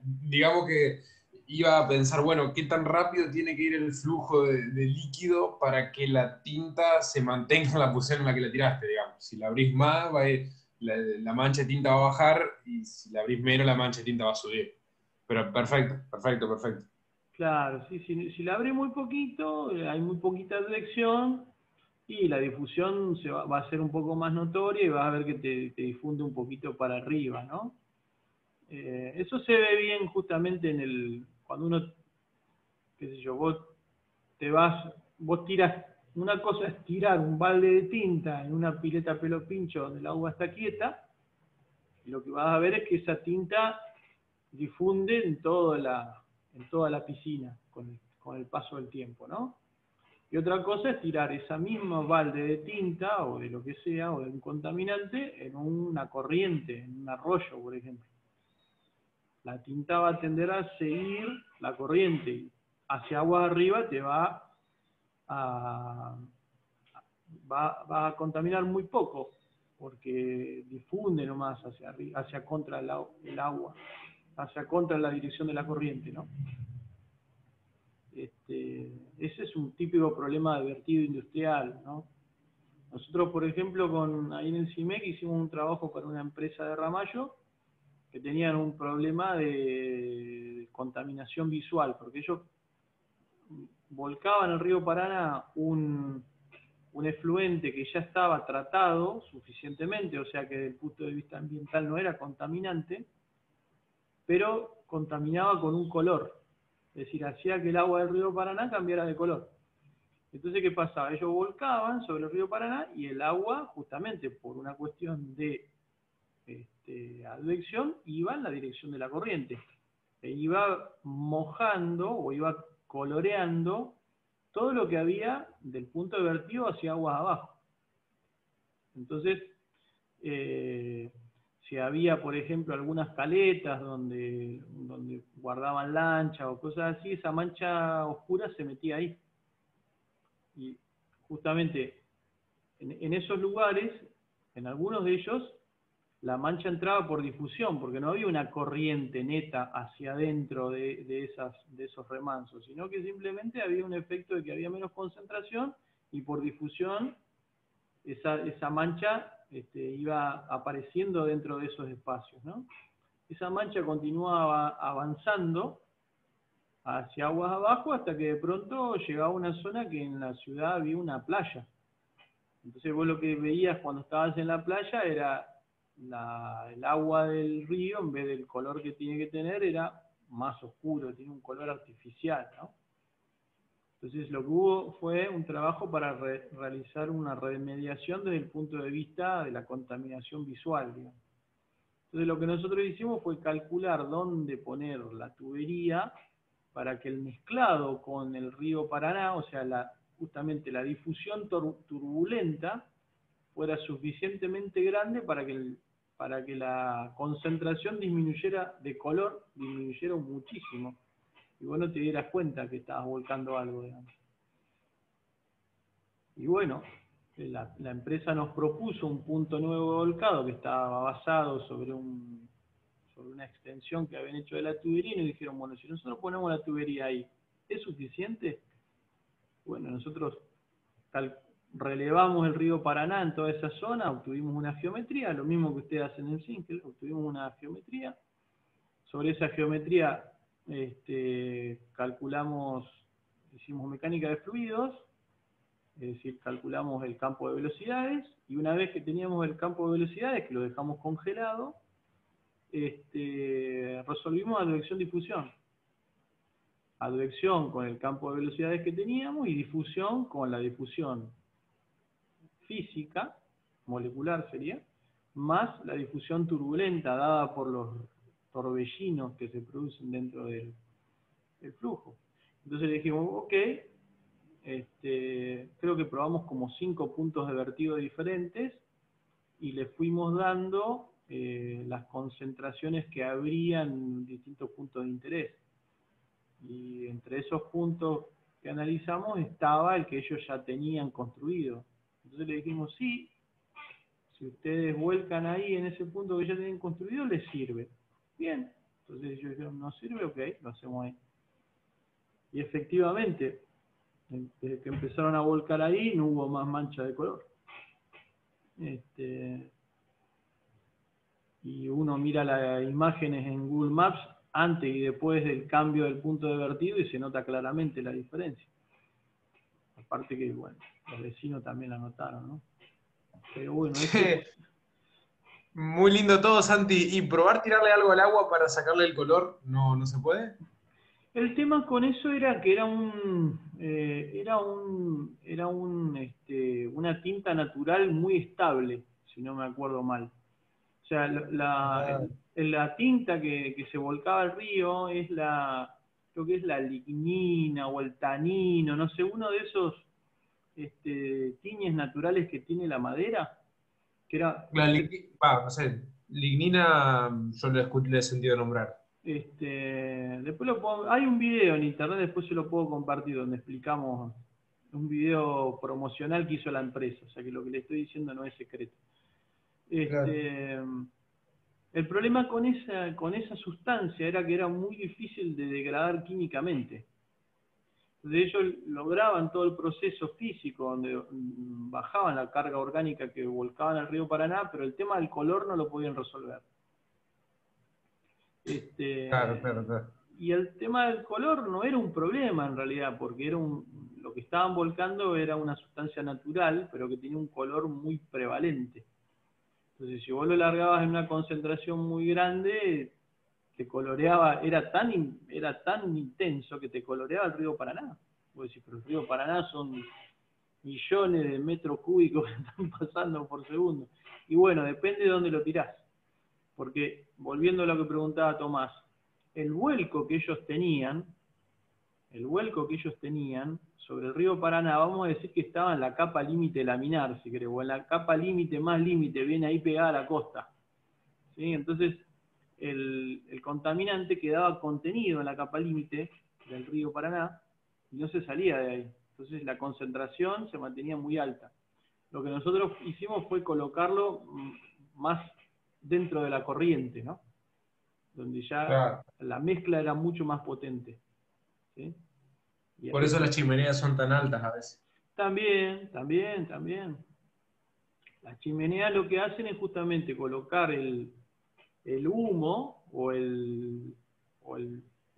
Speaker 2: Digamos que iba a pensar, bueno, ¿qué tan rápido tiene que ir el flujo de líquido para que la tinta se mantenga en la posición en la que la tiraste, digamos? Si la abrís más, la mancha de tinta va a bajar, y si la abrís menos, la mancha de tinta va a subir. Pero perfecto.
Speaker 1: Claro, sí, si la abrís muy poquito, hay muy poquita advección, y la difusión va a ser un poco más notoria y vas a ver que te difunde un poquito para arriba, ¿no? Eso se ve bien justamente cuando uno, qué sé yo, vos tirás, una cosa es tirar un balde de tinta en una pileta pelo pincho donde el agua está quieta, y lo que vas a ver es que esa tinta difunde en toda la piscina con el paso del tiempo, ¿no? Y otra cosa es tirar esa misma balde de tinta o de lo que sea, o de un contaminante, en una corriente, en un arroyo, por ejemplo. La tinta va a tender a seguir la corriente y hacia agua arriba te va a contaminar muy poco, porque difunde nomás hacia contra el agua, hacia contra la dirección de la corriente, ¿no? Ese es un típico problema de vertido industrial, ¿no? Nosotros, por ejemplo, ahí en el CIMEC hicimos un trabajo para una empresa de Ramallo, que tenían un problema de contaminación visual, porque ellos volcaban en el río Paraná un efluente que ya estaba tratado suficientemente, o sea que desde el punto de vista ambiental no era contaminante, pero contaminaba con un color, es decir, hacía que el agua del río Paraná cambiara de color. Entonces, ¿qué pasaba? Ellos volcaban sobre el río Paraná y el agua, justamente por una cuestión de advección, iba en la dirección de la corriente. E iba mojando o iba coloreando todo lo que había del punto de vertido hacia aguas abajo. Entonces, si había, por ejemplo, algunas caletas donde guardaban lanchas o cosas así, esa mancha oscura se metía ahí. Y justamente en esos lugares, en algunos de ellos, la mancha entraba por difusión, porque no había una corriente neta hacia adentro de esos remansos, sino que simplemente había un efecto de que había menos concentración y por difusión esa mancha iba apareciendo dentro de esos espacios, ¿no? Esa mancha continuaba avanzando hacia aguas abajo hasta que de pronto llegaba a una zona que en la ciudad había una playa. Entonces vos lo que veías cuando estabas en la playa era el agua del río, en vez del color que tiene que tener, era más oscuro, tiene un color artificial, ¿no? Entonces lo que hubo fue un trabajo para realizar una remediación desde el punto de vista de la contaminación visual, digamos. Entonces lo que nosotros hicimos fue calcular dónde poner la tubería para que el mezclado con el río Paraná, o sea, justamente la difusión turbulenta, fuera suficientemente grande para que la concentración disminuyera de color, disminuyera muchísimo. Y vos no te dieras cuenta que estabas volcando algo, digamos. Y bueno, la empresa nos propuso un punto nuevo de volcado que estaba basado sobre una extensión que habían hecho de la tubería, y nos dijeron, bueno, si nosotros ponemos la tubería ahí, ¿es suficiente? Bueno, nosotros relevamos el río Paraná en toda esa zona, obtuvimos una geometría, lo mismo que ustedes hacen en Sinkel, obtuvimos una geometría. Sobre esa geometría calculamos, hicimos mecánica de fluidos, es decir, calculamos el campo de velocidades, y una vez que teníamos el campo de velocidades, que lo dejamos congelado, resolvimos advección-difusión. Advección con el campo de velocidades que teníamos y difusión con la difusión física, molecular sería, más la difusión turbulenta dada por los torbellinos que se producen dentro del flujo. Entonces le dijimos, ok, creo que probamos como 5 puntos de vertido diferentes y le fuimos dando las concentraciones que habría en distintos puntos de interés. Y entre esos puntos que analizamos estaba el que ellos ya tenían construido. Entonces le dijimos, sí, si ustedes vuelcan ahí en ese punto que ya tienen construido, les sirve. Bien. Entonces ellos dijeron, ¿no sirve? Ok, lo hacemos ahí. Y efectivamente, desde que empezaron a volcar ahí, no hubo más mancha de color. Y uno mira las imágenes en Google Maps antes y después del cambio del punto de vertido y se nota claramente la diferencia. Aparte que, bueno, los vecinos también la notaron, ¿no? Pero bueno,
Speaker 2: Muy lindo todo, Santi. ¿Y probar tirarle algo al agua para sacarle el color no se puede?
Speaker 1: El tema con eso era que era una tinta natural muy estable, si no me acuerdo mal. O sea, la tinta que se volcaba al río creo que es la lignina o el tanino, no sé, uno de esos tiñes naturales que tiene la madera, que era...
Speaker 2: no sé, lignina yo le he sentido nombrar.
Speaker 1: Después hay un video en internet, después se lo puedo compartir, donde explicamos un video promocional que hizo la empresa, o sea que lo que le estoy diciendo no es secreto.
Speaker 2: Claro.
Speaker 1: El problema con esa sustancia era que era muy difícil de degradar químicamente. De ellos lograban todo el proceso físico, donde bajaban la carga orgánica que volcaban al río Paraná, pero el tema del color no lo podían resolver.
Speaker 2: Claro.
Speaker 1: Y el tema del color no era un problema en realidad, porque lo que estaban volcando era una sustancia natural, pero que tenía un color muy prevalente. Entonces, si vos lo largabas en una concentración muy grande, te coloreaba, era tan intenso que te coloreaba el río Paraná. Vos decís, pero el río Paraná son millones de metros cúbicos que están pasando por segundo. Y bueno, depende de dónde lo tirás. Porque, volviendo a lo que preguntaba Tomás, el vuelco que ellos tenían sobre el río Paraná, vamos a decir que estaba en la capa límite laminar, si querés, o en la capa límite más límite, viene ahí pegada a la costa. ¿Sí? Entonces, el contaminante quedaba contenido en la capa límite del río Paraná y no se salía de ahí. Entonces, la concentración se mantenía muy alta. Lo que nosotros hicimos fue colocarlo más dentro de la corriente, ¿no? Donde ya la mezcla era mucho más potente. ¿Sí?
Speaker 2: Por eso las chimeneas son tan altas a veces.
Speaker 1: También. Las chimeneas lo que hacen es justamente colocar el humo o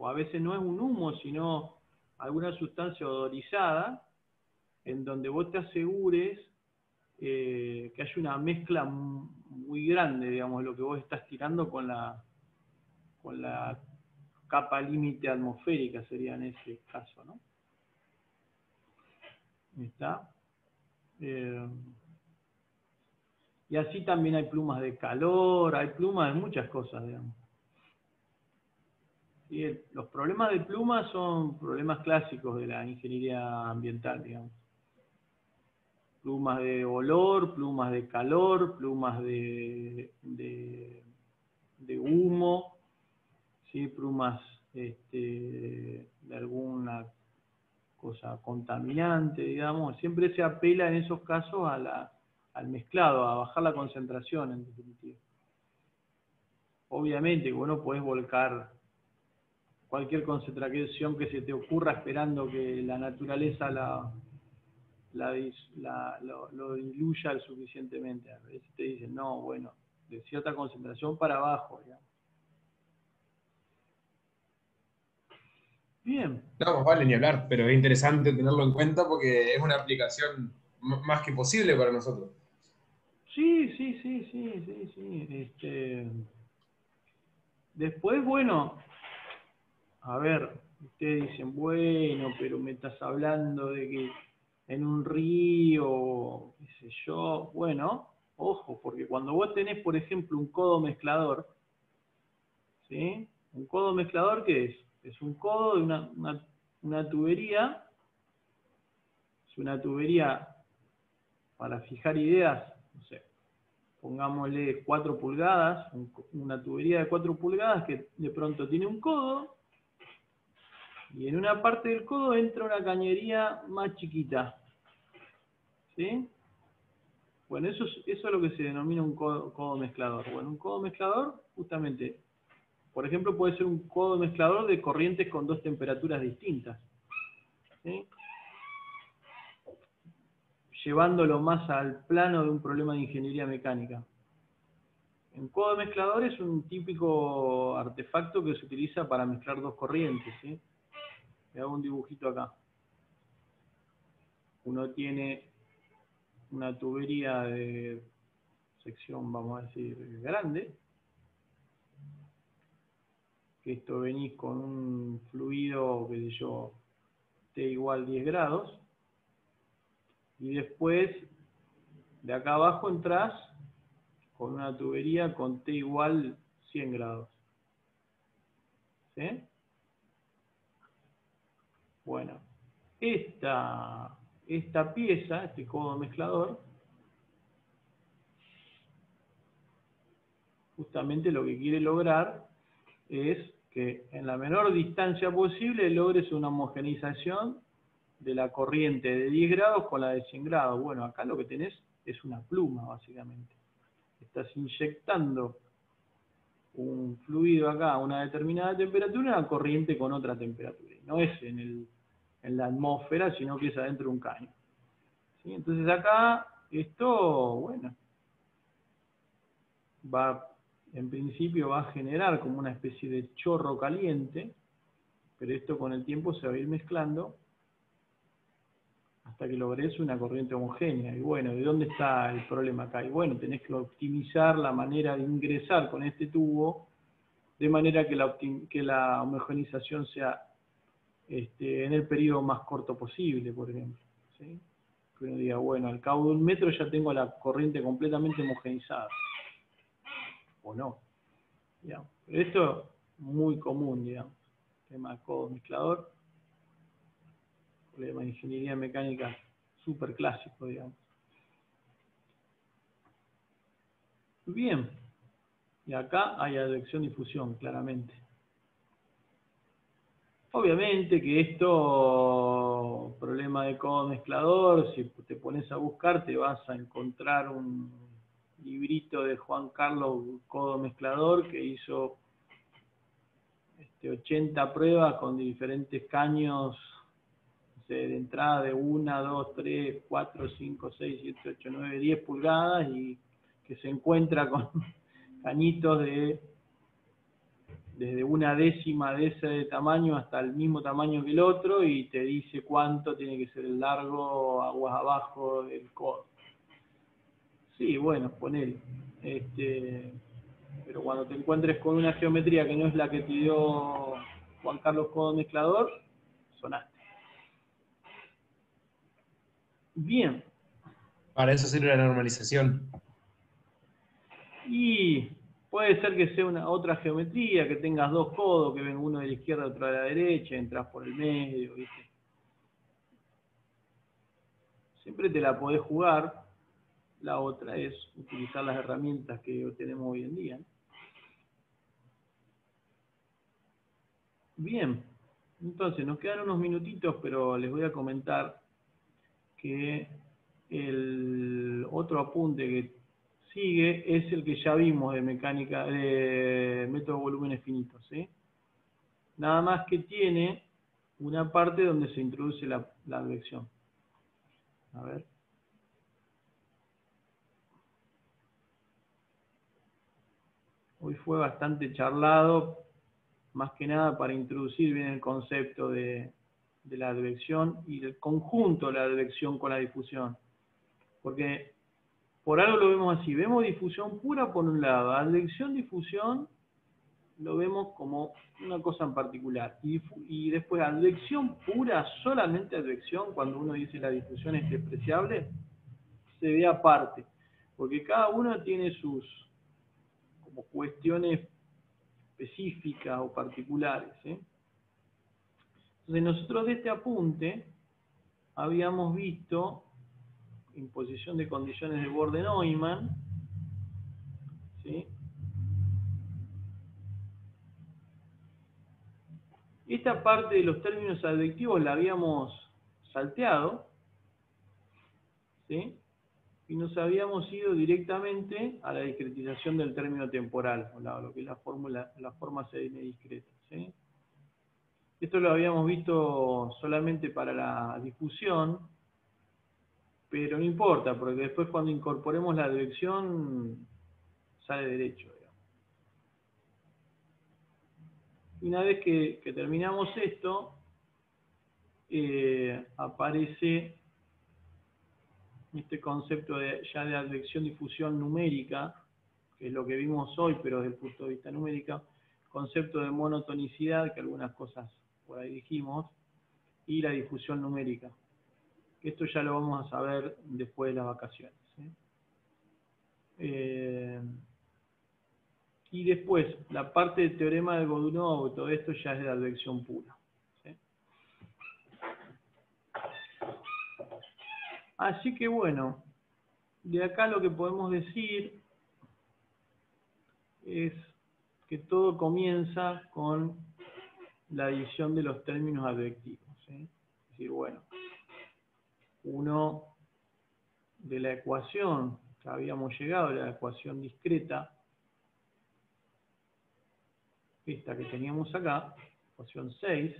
Speaker 1: a veces no es un humo, sino alguna sustancia odorizada, en donde vos te asegures que haya una mezcla muy grande, digamos, lo que vos estás tirando con la capa límite atmosférica, sería en ese caso, ¿no? ¿Está? Y así también hay plumas de calor, hay plumas de muchas cosas, digamos. Y los problemas de plumas son problemas clásicos de la ingeniería ambiental, digamos. Plumas de olor, plumas de calor, plumas de humo, ¿sí? Plumas de alguna cosa contaminante, digamos. Siempre se apela en esos casos al mezclado, a bajar la concentración, en definitiva. Obviamente que vos no podés volcar cualquier concentración que se te ocurra esperando que la naturaleza lo diluya suficientemente. A veces te dicen, no, bueno, de cierta concentración para abajo, digamos. Bien.
Speaker 2: No, vale ni hablar, pero es interesante tenerlo en cuenta porque es una aplicación más que posible para nosotros.
Speaker 1: Sí. Después, bueno, a ver, ustedes dicen, bueno, pero me estás hablando de que en un río, qué sé yo. Bueno, ojo, porque cuando vos tenés, por ejemplo, un codo mezclador, ¿sí? ¿Un codo mezclador qué es? Es un codo de una tubería, es una tubería para fijar ideas, no sé, pongámosle 4 pulgadas, una tubería de 4 pulgadas que de pronto tiene un codo, y en una parte del codo entra una cañería más chiquita. ¿Sí? Bueno, eso es lo que se denomina un codo mezclador. Bueno, un codo mezclador, justamente, por ejemplo, puede ser un codo mezclador de corrientes con 2 temperaturas distintas. ¿Sí? Llevándolo más al plano de un problema de ingeniería mecánica. Un codo mezclador es un típico artefacto que se utiliza para mezclar 2 corrientes. ¿Sí? Le hago un dibujito acá. Uno tiene una tubería de sección, vamos a decir, grande, que esto venís con un fluido, qué sé yo, T igual 10 grados, y después de acá abajo entrás con una tubería con T igual 100 grados. ¿Sí? Bueno, esta pieza, este codo mezclador, justamente lo que quiere lograr es que en la menor distancia posible logres una homogeneización de la corriente de 10 grados con la de 100 grados. Bueno, acá lo que tenés es una pluma, básicamente. Estás inyectando un fluido acá a una determinada temperatura y una corriente con otra temperatura. No es en la atmósfera, sino que es adentro de un caño. ¿Sí? Entonces acá, esto, bueno, va en principio va a generar como una especie de chorro caliente, pero esto con el tiempo se va a ir mezclando hasta que logres una corriente homogénea. Y bueno, ¿de dónde está el problema acá? Y bueno, tenés que optimizar la manera de ingresar con este tubo, de manera que la homogeneización sea en el periodo más corto posible, por ejemplo. ¿Sí? Que uno diga, bueno, al cabo de 1 metro ya tengo la corriente completamente homogeneizada. O no. Digamos. Pero esto es muy común, digamos. Tema de codo mezclador. Problema de ingeniería mecánica súper clásico, digamos. Bien. Y acá hay advección-difusión, claramente. Obviamente que esto, problema de codo mezclador, si te pones a buscar te vas a encontrar un librito de Juan Carlos Codo Mezclador que hizo 80 pruebas con diferentes caños de entrada de 1, 2, 3, 4, 5, 6, 7, 8, 9, 10 pulgadas y que se encuentra con cañitos desde 1/10 de ese tamaño hasta el mismo tamaño que el otro y te dice cuánto tiene que ser el largo aguas abajo del codo. Sí, bueno, ponele. Pero cuando te encuentres con una geometría que no es la que te dio Juan Carlos Codo Mezclador, sonaste. Bien.
Speaker 2: Para eso sirve la normalización.
Speaker 1: Y puede ser que sea otra geometría, que tengas 2 codos, que ven uno de la izquierda y otro de la derecha, entras por el medio, ¿viste? Siempre te la podés jugar. La otra es utilizar las herramientas que tenemos hoy en día. Bien, entonces nos quedan unos minutitos, pero les voy a comentar que el otro apunte que sigue es el que ya vimos de mecánica, de método de volúmenes finitos, ¿sí? Nada más que tiene una parte donde se introduce la advección. A ver. Hoy fue bastante charlado, más que nada para introducir bien el concepto de la advección y el conjunto de la advección con la difusión. Porque por algo lo vemos así, vemos difusión pura por un lado, advección-difusión lo vemos como una cosa en particular. Y después advección pura, solamente advección, cuando uno dice la difusión es despreciable, se ve aparte. Porque cada uno tiene sus como cuestiones específicas o particulares. Entonces nosotros de este apunte habíamos visto imposición de condiciones de Borde-Neumann, ¿sí? Esta parte de los términos advectivos la habíamos salteado, ¿sí? Y nos habíamos ido directamente a la discretización del término temporal, o lo que es la forma semidiscreta, ¿sí? Esto lo habíamos visto solamente para la difusión, pero no importa, porque después cuando incorporemos la advección sale derecho, digamos. Y una vez que terminamos esto, aparece este concepto ya de advección-difusión numérica, que es lo que vimos hoy, pero desde el punto de vista numérico, concepto de monotonicidad, que algunas cosas por ahí dijimos, y la difusión numérica. Esto ya lo vamos a saber después de las vacaciones, ¿sí? Y después, la parte del teorema de Godunov, todo esto ya es de advección pura, ¿sí? Así que bueno, de acá lo que podemos decir es que todo comienza con la adición de los términos advectivos, ¿sí? Es decir, bueno, uno de la ecuación que habíamos llegado, la ecuación discreta, esta que teníamos acá, ecuación 6,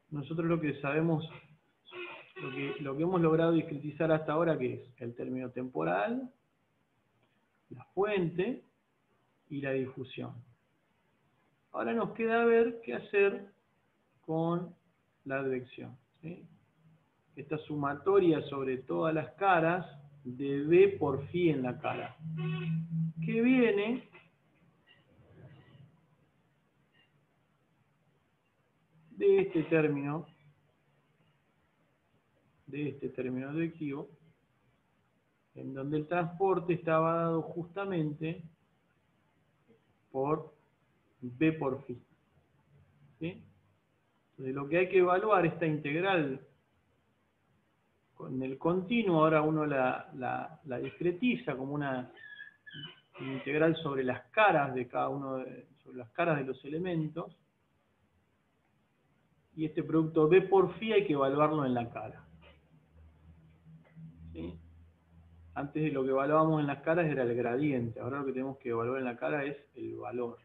Speaker 1: nosotros lo que sabemos, lo que hemos logrado discretizar hasta ahora, que es el término temporal, la fuente y la difusión. Ahora nos queda ver qué hacer con la advección, ¿sí? Esta sumatoria sobre todas las caras de B por phi en la cara, que viene de este término advectivo, en donde el transporte estaba dado justamente por B por phi, ¿sí? Entonces lo que hay que evaluar, esta integral con el continuo, ahora uno la discretiza como una integral sobre las caras de cada uno, sobre las caras de los elementos, y este producto B por phi hay que evaluarlo en la cara, ¿sí? Antes de lo que evaluábamos en las caras era el gradiente, ahora lo que tenemos que evaluar en la cara es el valor.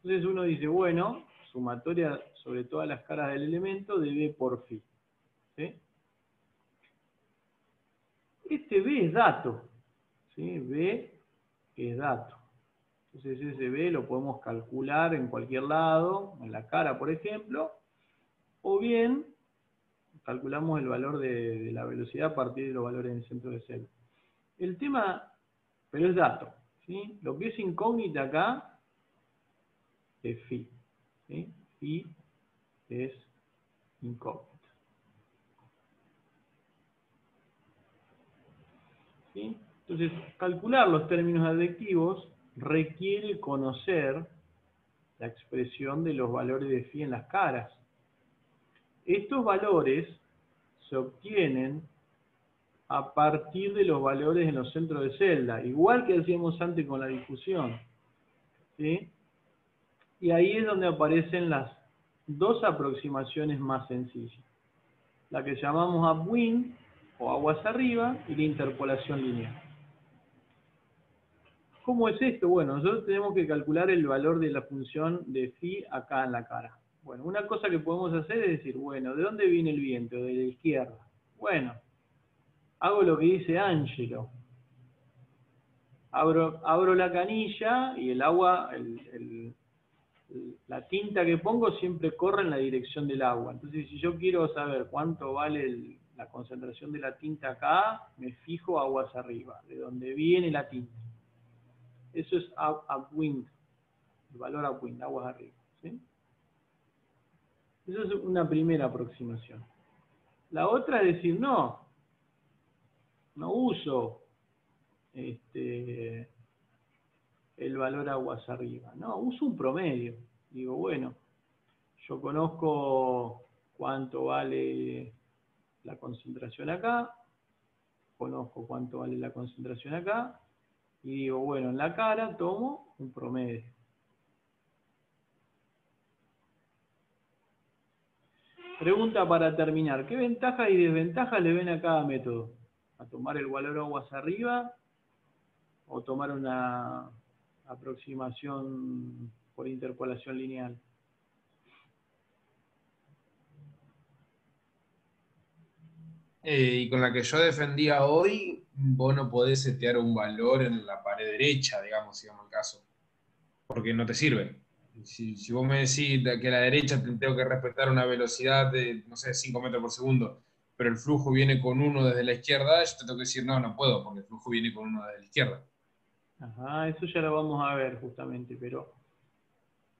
Speaker 1: Entonces uno dice, bueno, sumatoria sobre todas las caras del elemento de B por phi, ¿sí? Este B es dato, ¿sí? B es dato. Entonces ese B lo podemos calcular en cualquier lado, en la cara por ejemplo, o bien calculamos el valor de la velocidad a partir de los valores en el centro de celda. El tema, pero es dato, ¿sí? Lo que es incógnita acá es phi, ¿sí? Phi es incógnita, ¿sí? Entonces, calcular los términos advectivos requiere conocer la expresión de los valores de phi en las caras. Estos valores se obtienen a partir de los valores en los centros de celda, igual que hacíamos antes con la difusión, ¿sí? Y ahí es donde aparecen las dos aproximaciones más sencillas, la que llamamos upwind o aguas arriba y la interpolación lineal. ¿Cómo es esto? Bueno, nosotros tenemos que calcular el valor de la función de phi acá en la cara. Bueno, una cosa que podemos hacer es decir, bueno, ¿de dónde viene el viento? De la izquierda. Bueno, hago lo que dice Angelo. Abro la canilla y el agua, la tinta que pongo siempre corre en la dirección del agua. Entonces, si yo quiero saber cuánto vale la concentración de la tinta acá, me fijo aguas arriba, de donde viene la tinta. Eso es upwind, el valor upwind, aguas arriba, ¿sí? Eso es una primera aproximación. La otra es decir, no uso el valor aguas arriba, no, uso un promedio. Digo, bueno, yo conozco cuánto vale la concentración acá, conozco cuánto vale la concentración acá, y digo, bueno, en la cara tomo un promedio. Pregunta para terminar, ¿qué ventajas y desventajas le ven a cada método? ¿A tomar el valor aguas arriba o tomar una aproximación por interpolación lineal?
Speaker 2: Y con la que yo defendía hoy, vos no podés setear un valor en la pared derecha, digamos, si vamos al caso, porque no te sirve. Si vos me decís que a la derecha tengo que respetar una velocidad de, no sé, 5 metros por segundo, pero el flujo viene con 1 desde la izquierda, yo te tengo que decir, no puedo, porque el flujo viene con 1 desde la izquierda.
Speaker 1: Ajá, eso ya lo vamos a ver justamente, pero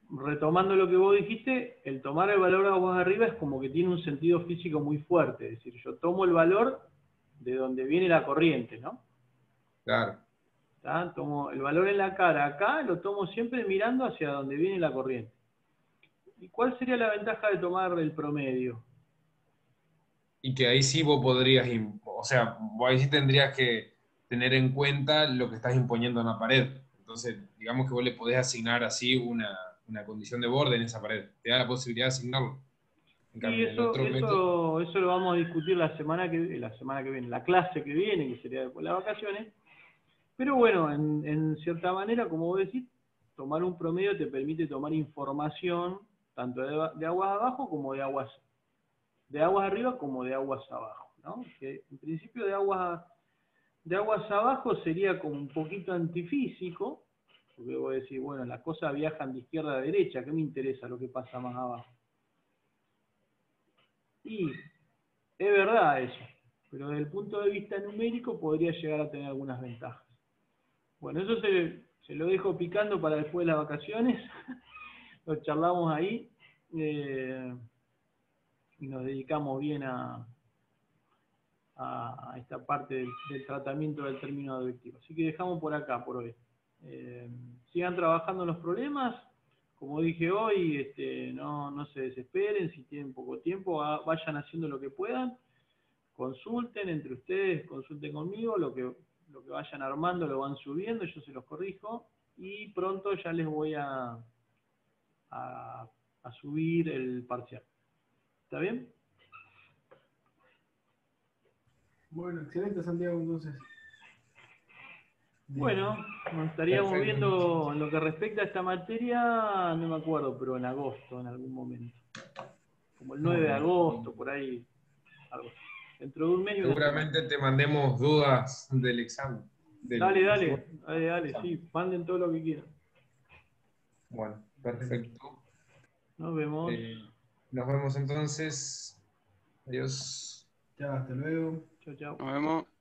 Speaker 1: retomando lo que vos dijiste, el tomar el valor aguas arriba es como que tiene un sentido físico muy fuerte, es decir, yo tomo el valor de donde viene la corriente, ¿no?
Speaker 2: Claro.
Speaker 1: ¿Tá? Tomo el valor en la cara acá, lo tomo siempre mirando hacia donde viene la corriente. ¿Y cuál sería la ventaja de tomar el promedio?
Speaker 2: Y que ahí sí vos podrías, o sea, vos ahí sí tendrías que tener en cuenta lo que estás imponiendo en la pared. Entonces, digamos que vos le podés asignar así una condición de borde en esa pared. Te da la posibilidad de asignarlo. En
Speaker 1: Y
Speaker 2: cambio, en el otro método...
Speaker 1: eso lo vamos a discutir la semana que viene, la clase que viene, que sería después de las vacaciones. Pero bueno, en cierta manera, como vos decís, tomar un promedio te permite tomar información tanto de aguas abajo como de aguas arriba como de aguas abajo, ¿no? Que en principio de aguas abajo sería como un poquito antifísico, Porque vos decís, bueno, las cosas viajan de izquierda a derecha, ¿qué me interesa lo que pasa más abajo? Y es verdad eso, pero desde el punto de vista numérico podría llegar a tener algunas ventajas. Bueno, eso se lo dejo picando para después de las vacaciones, lo charlamos ahí y nos dedicamos bien a esta parte del tratamiento del término advectivo. Así que dejamos por acá por hoy. Sigan trabajando en los problemas, como dije hoy, no se desesperen, si tienen poco tiempo, vayan haciendo lo que puedan, consulten entre ustedes, consulten conmigo, lo que vayan armando lo van subiendo, yo se los corrijo, y pronto ya les voy a subir el parcial. ¿Está bien?
Speaker 3: Bueno, excelente, Santiago, entonces.
Speaker 1: Bueno, nos estaríamos
Speaker 2: Perfecto.
Speaker 1: viendo en lo que respecta a esta materia, no me acuerdo, pero en agosto, en algún momento. Como el 9 de agosto, por ahí, algo así. Dentro de un mes y una semana.
Speaker 2: Seguramente te mandemos dudas del examen.
Speaker 1: Dale, sí, manden todo lo que quieran.
Speaker 2: Bueno, perfecto.
Speaker 1: Nos vemos.
Speaker 2: Nos vemos entonces. Adiós.
Speaker 3: Chao, hasta luego.
Speaker 1: Chao, chao.
Speaker 4: Nos vemos.